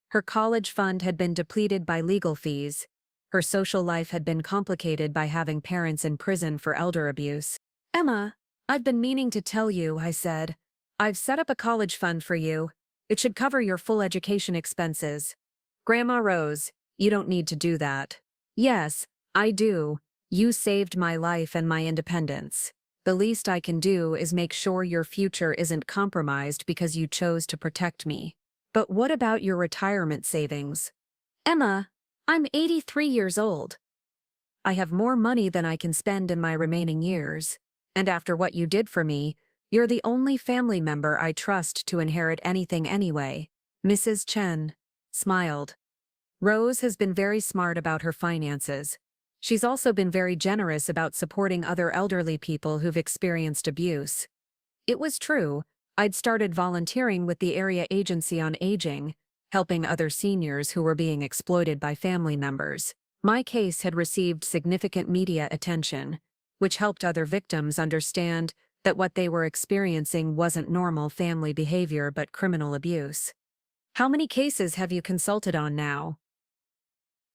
Her college fund had been depleted by legal fees. Her social life had been complicated by having parents in prison for elder abuse. Emma, I've been meaning to tell you, I said. I've set up a college fund for you. It should cover your full education expenses. Grandma Rose, you don't need to do that. Yes, I do. You saved my life and my independence. The least I can do is make sure your future isn't compromised because you chose to protect me. But what about your retirement savings? Emma, I'm 83 years old. I have more money than I can spend in my remaining years. And after what you did for me, you're the only family member I trust to inherit anything anyway. Mrs. Chen smiled. Rose has been very smart about her finances. She's also been very generous about supporting other elderly people who've experienced abuse. It was true, I'd started volunteering with the Area Agency on Aging, helping other seniors who were being exploited by family members. My case had received significant media attention, which helped other victims understand that what they were experiencing wasn't normal family behavior but criminal abuse. How many cases have you consulted on now?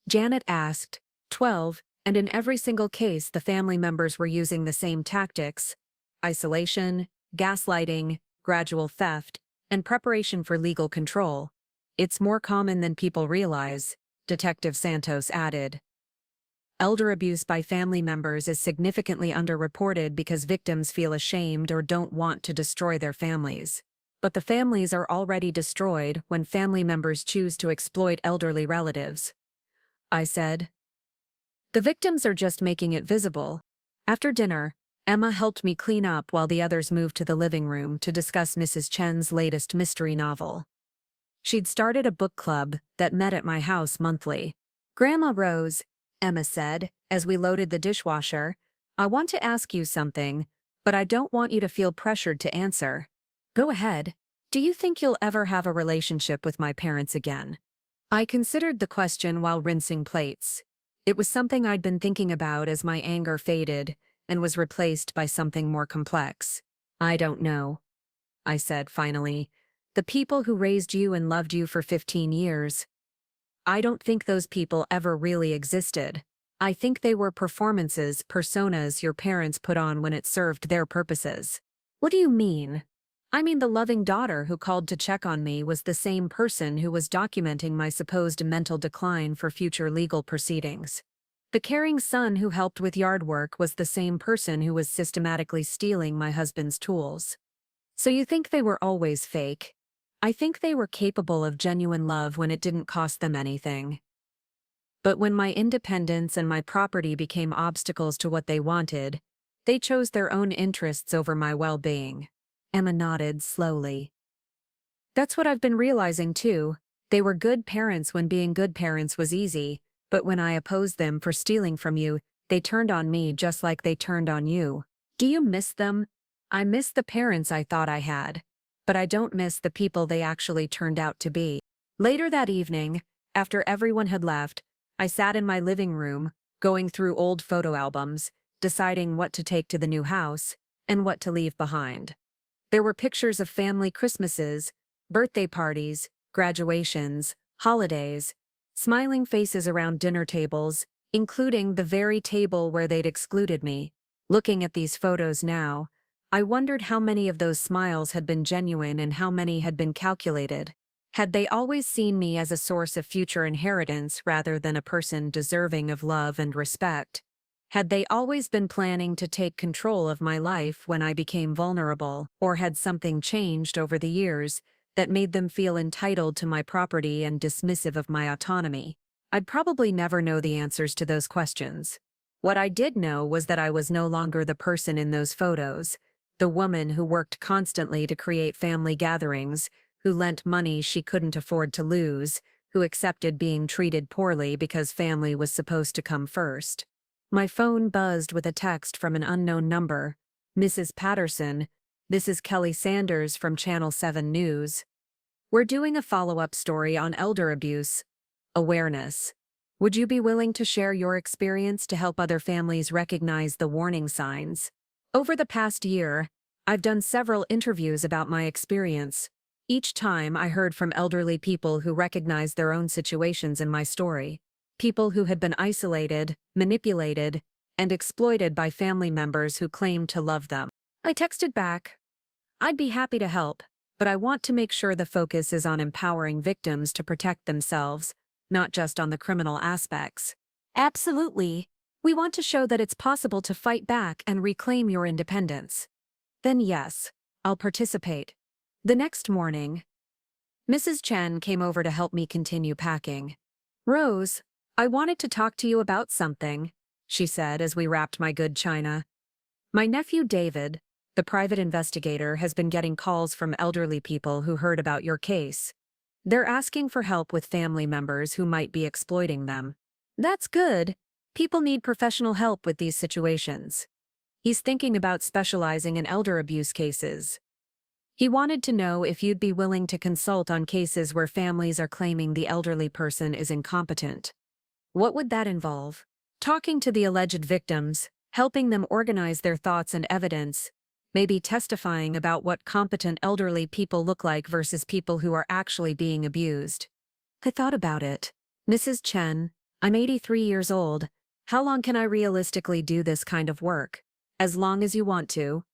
Janet asked. 12, and in every single case the family members were using the same tactics: isolation, gaslighting, gradual theft, and preparation for legal control. It's more common than people realize, Detective Santos added. Elder abuse by family members is significantly underreported because victims feel ashamed or don't want to destroy their families. But the families are already destroyed when family members choose to exploit elderly relatives, I said. The victims are just making it visible. After dinner, Emma helped me clean up while the others moved to the living room to discuss Mrs. Chen's latest mystery novel. She'd started a book club that met at my house monthly. Grandma Rose, Emma said, as we loaded the dishwasher, I want to ask you something, but I don't want you to feel pressured to answer. Go ahead. Do you think you'll ever have a relationship with my parents again? I considered the question while rinsing plates. It was something I'd been thinking about as my anger faded and was replaced by something more complex. I don't know, I said finally. The people who raised you and loved you for 15 years. I don't think those people ever really existed. I think they were performances, personas your parents put on when it served their purposes. What do you mean? I mean, the loving daughter who called to check on me was the same person who was documenting my supposed mental decline for future legal proceedings. The caring son who helped with yard work was the same person who was systematically stealing my husband's tools. So you think they were always fake? I think they were capable of genuine love when it didn't cost them anything. But when my independence and my property became obstacles to what they wanted, they chose their own interests over my well-being. Emma nodded slowly. That's what I've been realizing too. They were good parents when being good parents was easy, but when I opposed them for stealing from you, they turned on me just like they turned on you. Do you miss them? I miss the parents I thought I had, but I don't miss the people they actually turned out to be. Later that evening, after everyone had left, I sat in my living room, going through old photo albums, deciding what to take to the new house and what to leave behind. There were pictures of family Christmases, birthday parties, graduations, holidays, smiling faces around dinner tables, including the very table where they'd excluded me. Looking at these photos now, I wondered how many of those smiles had been genuine and how many had been calculated. Had they always seen me as a source of future inheritance rather than a person deserving of love and respect? Had they always been planning to take control of my life when I became vulnerable, or had something changed over the years that made them feel entitled to my property and dismissive of my autonomy? I'd probably never know the answers to those questions. What I did know was that I was no longer the person in those photos, the woman who worked constantly to create family gatherings, who lent money she couldn't afford to lose, who accepted being treated poorly because family was supposed to come first. My phone buzzed with a text from an unknown number. "Mrs. Patterson, this is Kelly Sanders from Channel 7 News. We're doing a follow-up story on elder abuse awareness. Would you be willing to share your experience to help other families recognize the warning signs?" Over the past year, I've done several interviews about my experience. Each time I heard from elderly people who recognized their own situations in my story. People who had been isolated, manipulated, and exploited by family members who claimed to love them. I texted back, "I'd be happy to help, but I want to make sure the focus is on empowering victims to protect themselves, not just on the criminal aspects." "Absolutely. We want to show that it's possible to fight back and reclaim your independence." "Then yes, I'll participate." The next morning, Mrs. Chen came over to help me continue packing. "Rose, I wanted to talk to you about something," she said as we wrapped my good china. "My nephew David, the private investigator, has been getting calls from elderly people who heard about your case. They're asking for help with family members who might be exploiting them." "That's good. People need professional help with these situations." He's thinking about specializing in elder abuse cases. He wanted to know if you'd be willing to consult on cases where families are claiming the elderly person is incompetent. What would that involve? Talking to the alleged victims, helping them organize their thoughts and evidence, maybe testifying about what competent elderly people look like versus people who are actually being abused. I thought about it. "Mrs. Chen, I'm 83 years old. How long can I realistically do this kind of work?" "As long as you want to."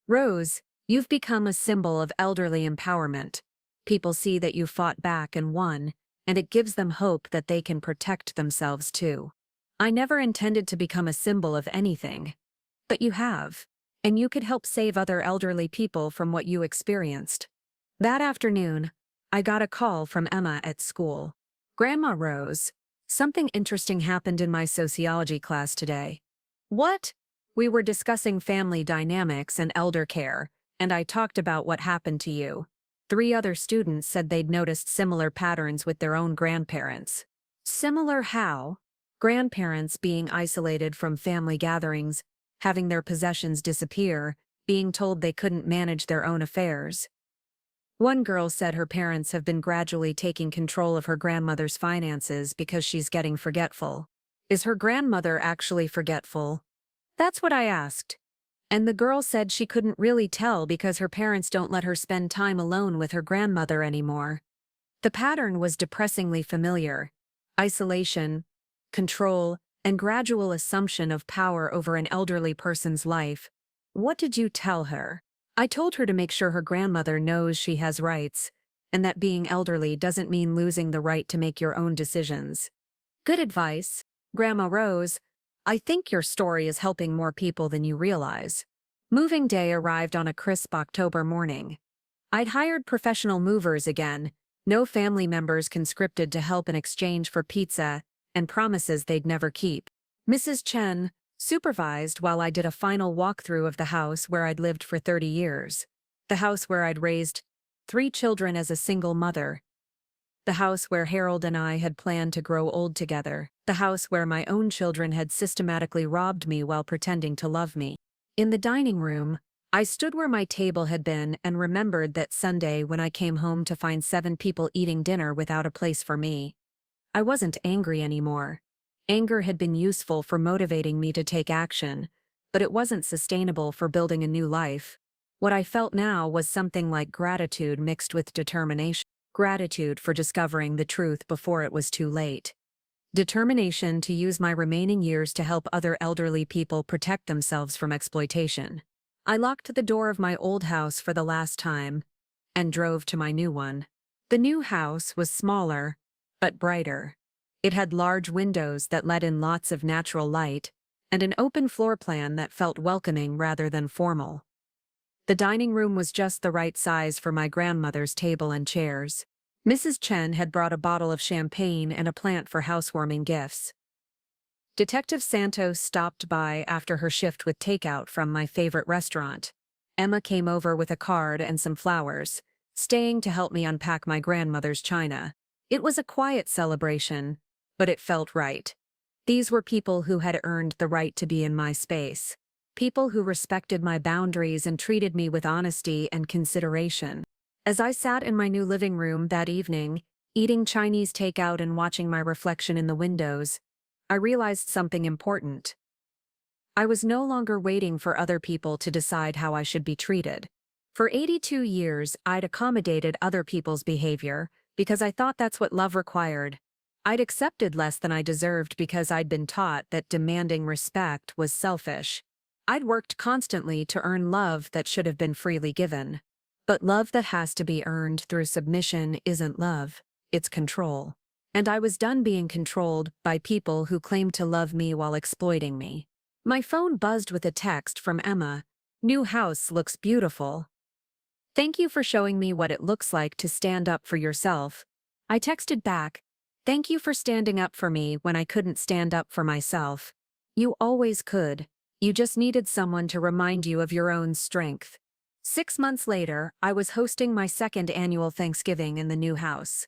"Rose, you've become a symbol of elderly empowerment. People see that you fought back and won, and it gives them hope that they can protect themselves too. I never intended to become a symbol of anything. But you have, and you could help save other elderly people from what you experienced." That afternoon, I got a call from Emma at school. "Grandma Rose, something interesting happened in my sociology class today." "What?" "We were discussing family dynamics and elder care, and I talked about what happened to you. 3 other students said they'd noticed similar patterns with their own grandparents." "Similar how?" "Grandparents being isolated from family gatherings, having their possessions disappear, being told they couldn't manage their own affairs." One girl said her parents have been gradually taking control of her grandmother's finances because she's getting forgetful. "Is her grandmother actually forgetful?" "That's what I asked." And the girl said she couldn't really tell because her parents don't let her spend time alone with her grandmother anymore. The pattern was depressingly familiar. Isolation, control, and gradual assumption of power over an elderly person's life. "What did you tell her?" "I told her to make sure her grandmother knows she has rights, and that being elderly doesn't mean losing the right to make your own decisions." "Good advice, Grandma Rose. I think your story is helping more people than you realize." Moving day arrived on a crisp October morning. I'd hired professional movers again, no family members conscripted to help in exchange for pizza and promises they'd never keep. Mrs. Chen supervised while I did a final walkthrough of the house where I'd lived for 30 years. The house where I'd raised 3 children as a single mother. The house where Harold and I had planned to grow old together. The house where my own children had systematically robbed me while pretending to love me. In the dining room, I stood where my table had been and remembered that Sunday when I came home to find 7 people eating dinner without a place for me. I wasn't angry anymore. Anger had been useful for motivating me to take action, but it wasn't sustainable for building a new life. What I felt now was something like gratitude mixed with determination. Gratitude for discovering the truth before it was too late. Determination to use my remaining years to help other elderly people protect themselves from exploitation. I locked the door of my old house for the last time and drove to my new one. The new house was smaller, but brighter. It had large windows that let in lots of natural light and an open floor plan that felt welcoming rather than formal. The dining room was just the right size for my grandmother's table and chairs. Mrs. Chen had brought a bottle of champagne and a plant for housewarming gifts. Detective Santos stopped by after her shift with takeout from my favorite restaurant. Emma came over with a card and some flowers, staying to help me unpack my grandmother's china. It was a quiet celebration, but it felt right. These were people who had earned the right to be in my space. People who respected my boundaries and treated me with honesty and consideration. As I sat in my new living room that evening, eating Chinese takeout and watching my reflection in the windows, I realized something important. I was no longer waiting for other people to decide how I should be treated. For 82 years, I'd accommodated other people's behavior because I thought that's what love required. I'd accepted less than I deserved because I'd been taught that demanding respect was selfish. I'd worked constantly to earn love that should have been freely given. But love that has to be earned through submission isn't love, it's control. And I was done being controlled by people who claimed to love me while exploiting me. My phone buzzed with a text from Emma. "New house looks beautiful. Thank you for showing me what it looks like to stand up for yourself." I texted back, "Thank you for standing up for me when I couldn't stand up for myself. You always could. You just needed someone to remind you of your own strength." 6 months later, I was hosting my second annual Thanksgiving in the new house.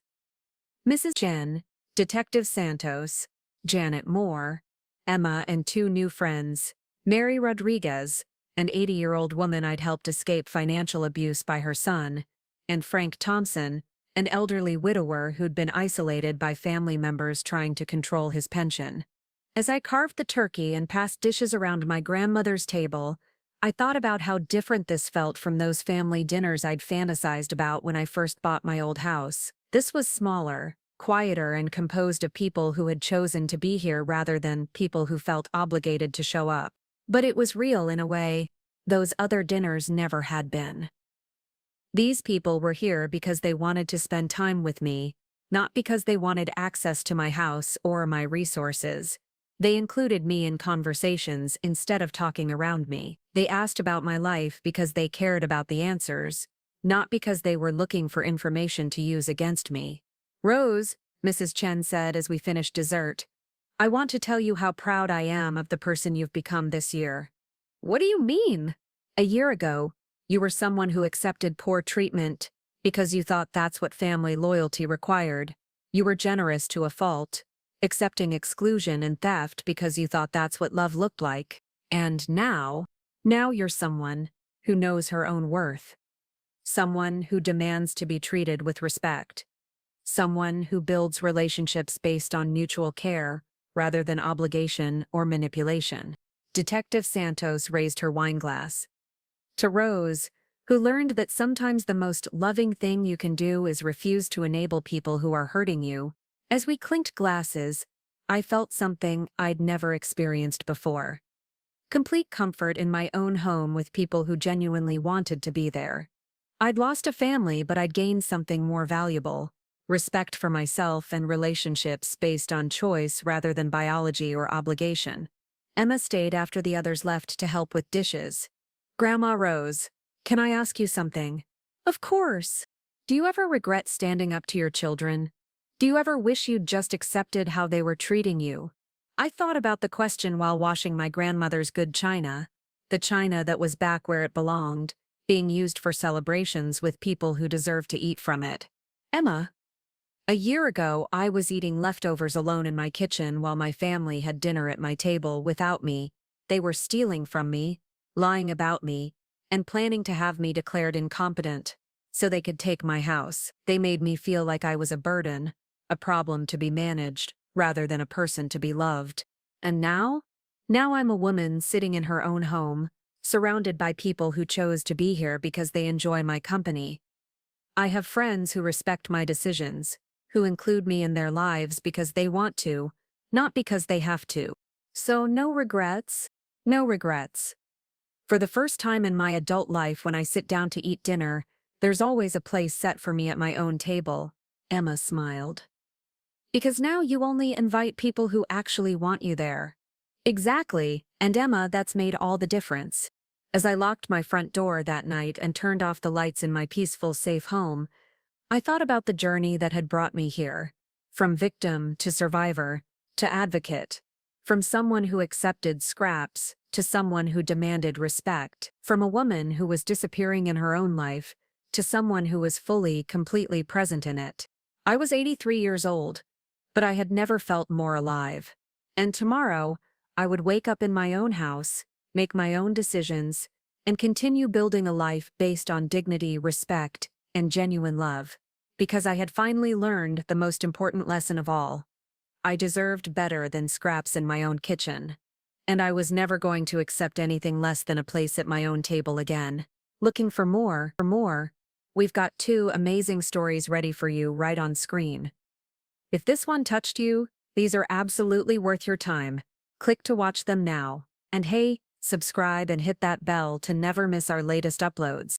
Mrs. Chen, Detective Santos, Janet Moore, Emma and 2 new friends, Mary Rodriguez, an 80-year-old woman I'd helped escape financial abuse by her son, and Frank Thompson, an elderly widower who'd been isolated by family members trying to control his pension. As I carved the turkey and passed dishes around my grandmother's table, I thought about how different this felt from those family dinners I'd fantasized about when I first bought my old house. This was smaller, quieter, and composed of people who had chosen to be here rather than people who felt obligated to show up. But it was real in a way those other dinners never had been. These people were here because they wanted to spend time with me, not because they wanted access to my house or my resources. They included me in conversations instead of talking around me. They asked about my life because they cared about the answers, not because they were looking for information to use against me. "Rose," Mrs. Chen said as we finished dessert, "I want to tell you how proud I am of the person you've become this year." "What do you mean?" "A year ago, you were someone who accepted poor treatment because you thought that's what family loyalty required. You were generous to a fault, accepting exclusion and theft because you thought that's what love looked like. And now you're someone who knows her own worth. Someone who demands to be treated with respect. Someone who builds relationships based on mutual care rather than obligation or manipulation." Detective Santos raised her wine glass. "To Rose, who learned that sometimes the most loving thing you can do is refuse to enable people who are hurting you." As we clinked glasses, I felt something I'd never experienced before. Complete comfort in my own home with people who genuinely wanted to be there. I'd lost a family, but I'd gained something more valuable: respect for myself and relationships based on choice rather than biology or obligation. Emma stayed after the others left to help with dishes. "Grandma Rose, can I ask you something?" "Of course." "Do you ever regret standing up to your children? Do you ever wish you'd just accepted how they were treating you?" I thought about the question while washing my grandmother's good china, the china that was back where it belonged, being used for celebrations with people who deserved to eat from it. "Emma, a year ago I was eating leftovers alone in my kitchen while my family had dinner at my table without me. They were stealing from me, lying about me, and planning to have me declared incompetent so they could take my house. They made me feel like I was a burden, a problem to be managed, rather than a person to be loved. And now? Now I'm a woman sitting in her own home, surrounded by people who chose to be here because they enjoy my company. I have friends who respect my decisions, who include me in their lives because they want to, not because they have to. So no regrets, no regrets. For the first time in my adult life, when I sit down to eat dinner, there's always a place set for me at my own table. Emma smiled. Because now you only invite people who actually want you there. Exactly, and Emma, that's made all the difference. As I locked my front door that night and turned off the lights in my peaceful, safe home, I thought about the journey that had brought me here. From victim to survivor, to advocate. From someone who accepted scraps, to someone who demanded respect. From a woman who was disappearing in her own life, to someone who was fully, completely present in it. I was 83 years old, but I had never felt more alive. And tomorrow, I would wake up in my own house, make my own decisions, and continue building a life based on dignity, respect, and genuine love. Because I had finally learned the most important lesson of all. I deserved better than scraps in my own kitchen. And I was never going to accept anything less than a place at my own table again. Looking for more? We've got 2 amazing stories ready for you right on screen. If this one touched you, these are absolutely worth your time. Click to watch them now. And hey, subscribe and hit that bell to never miss our latest uploads.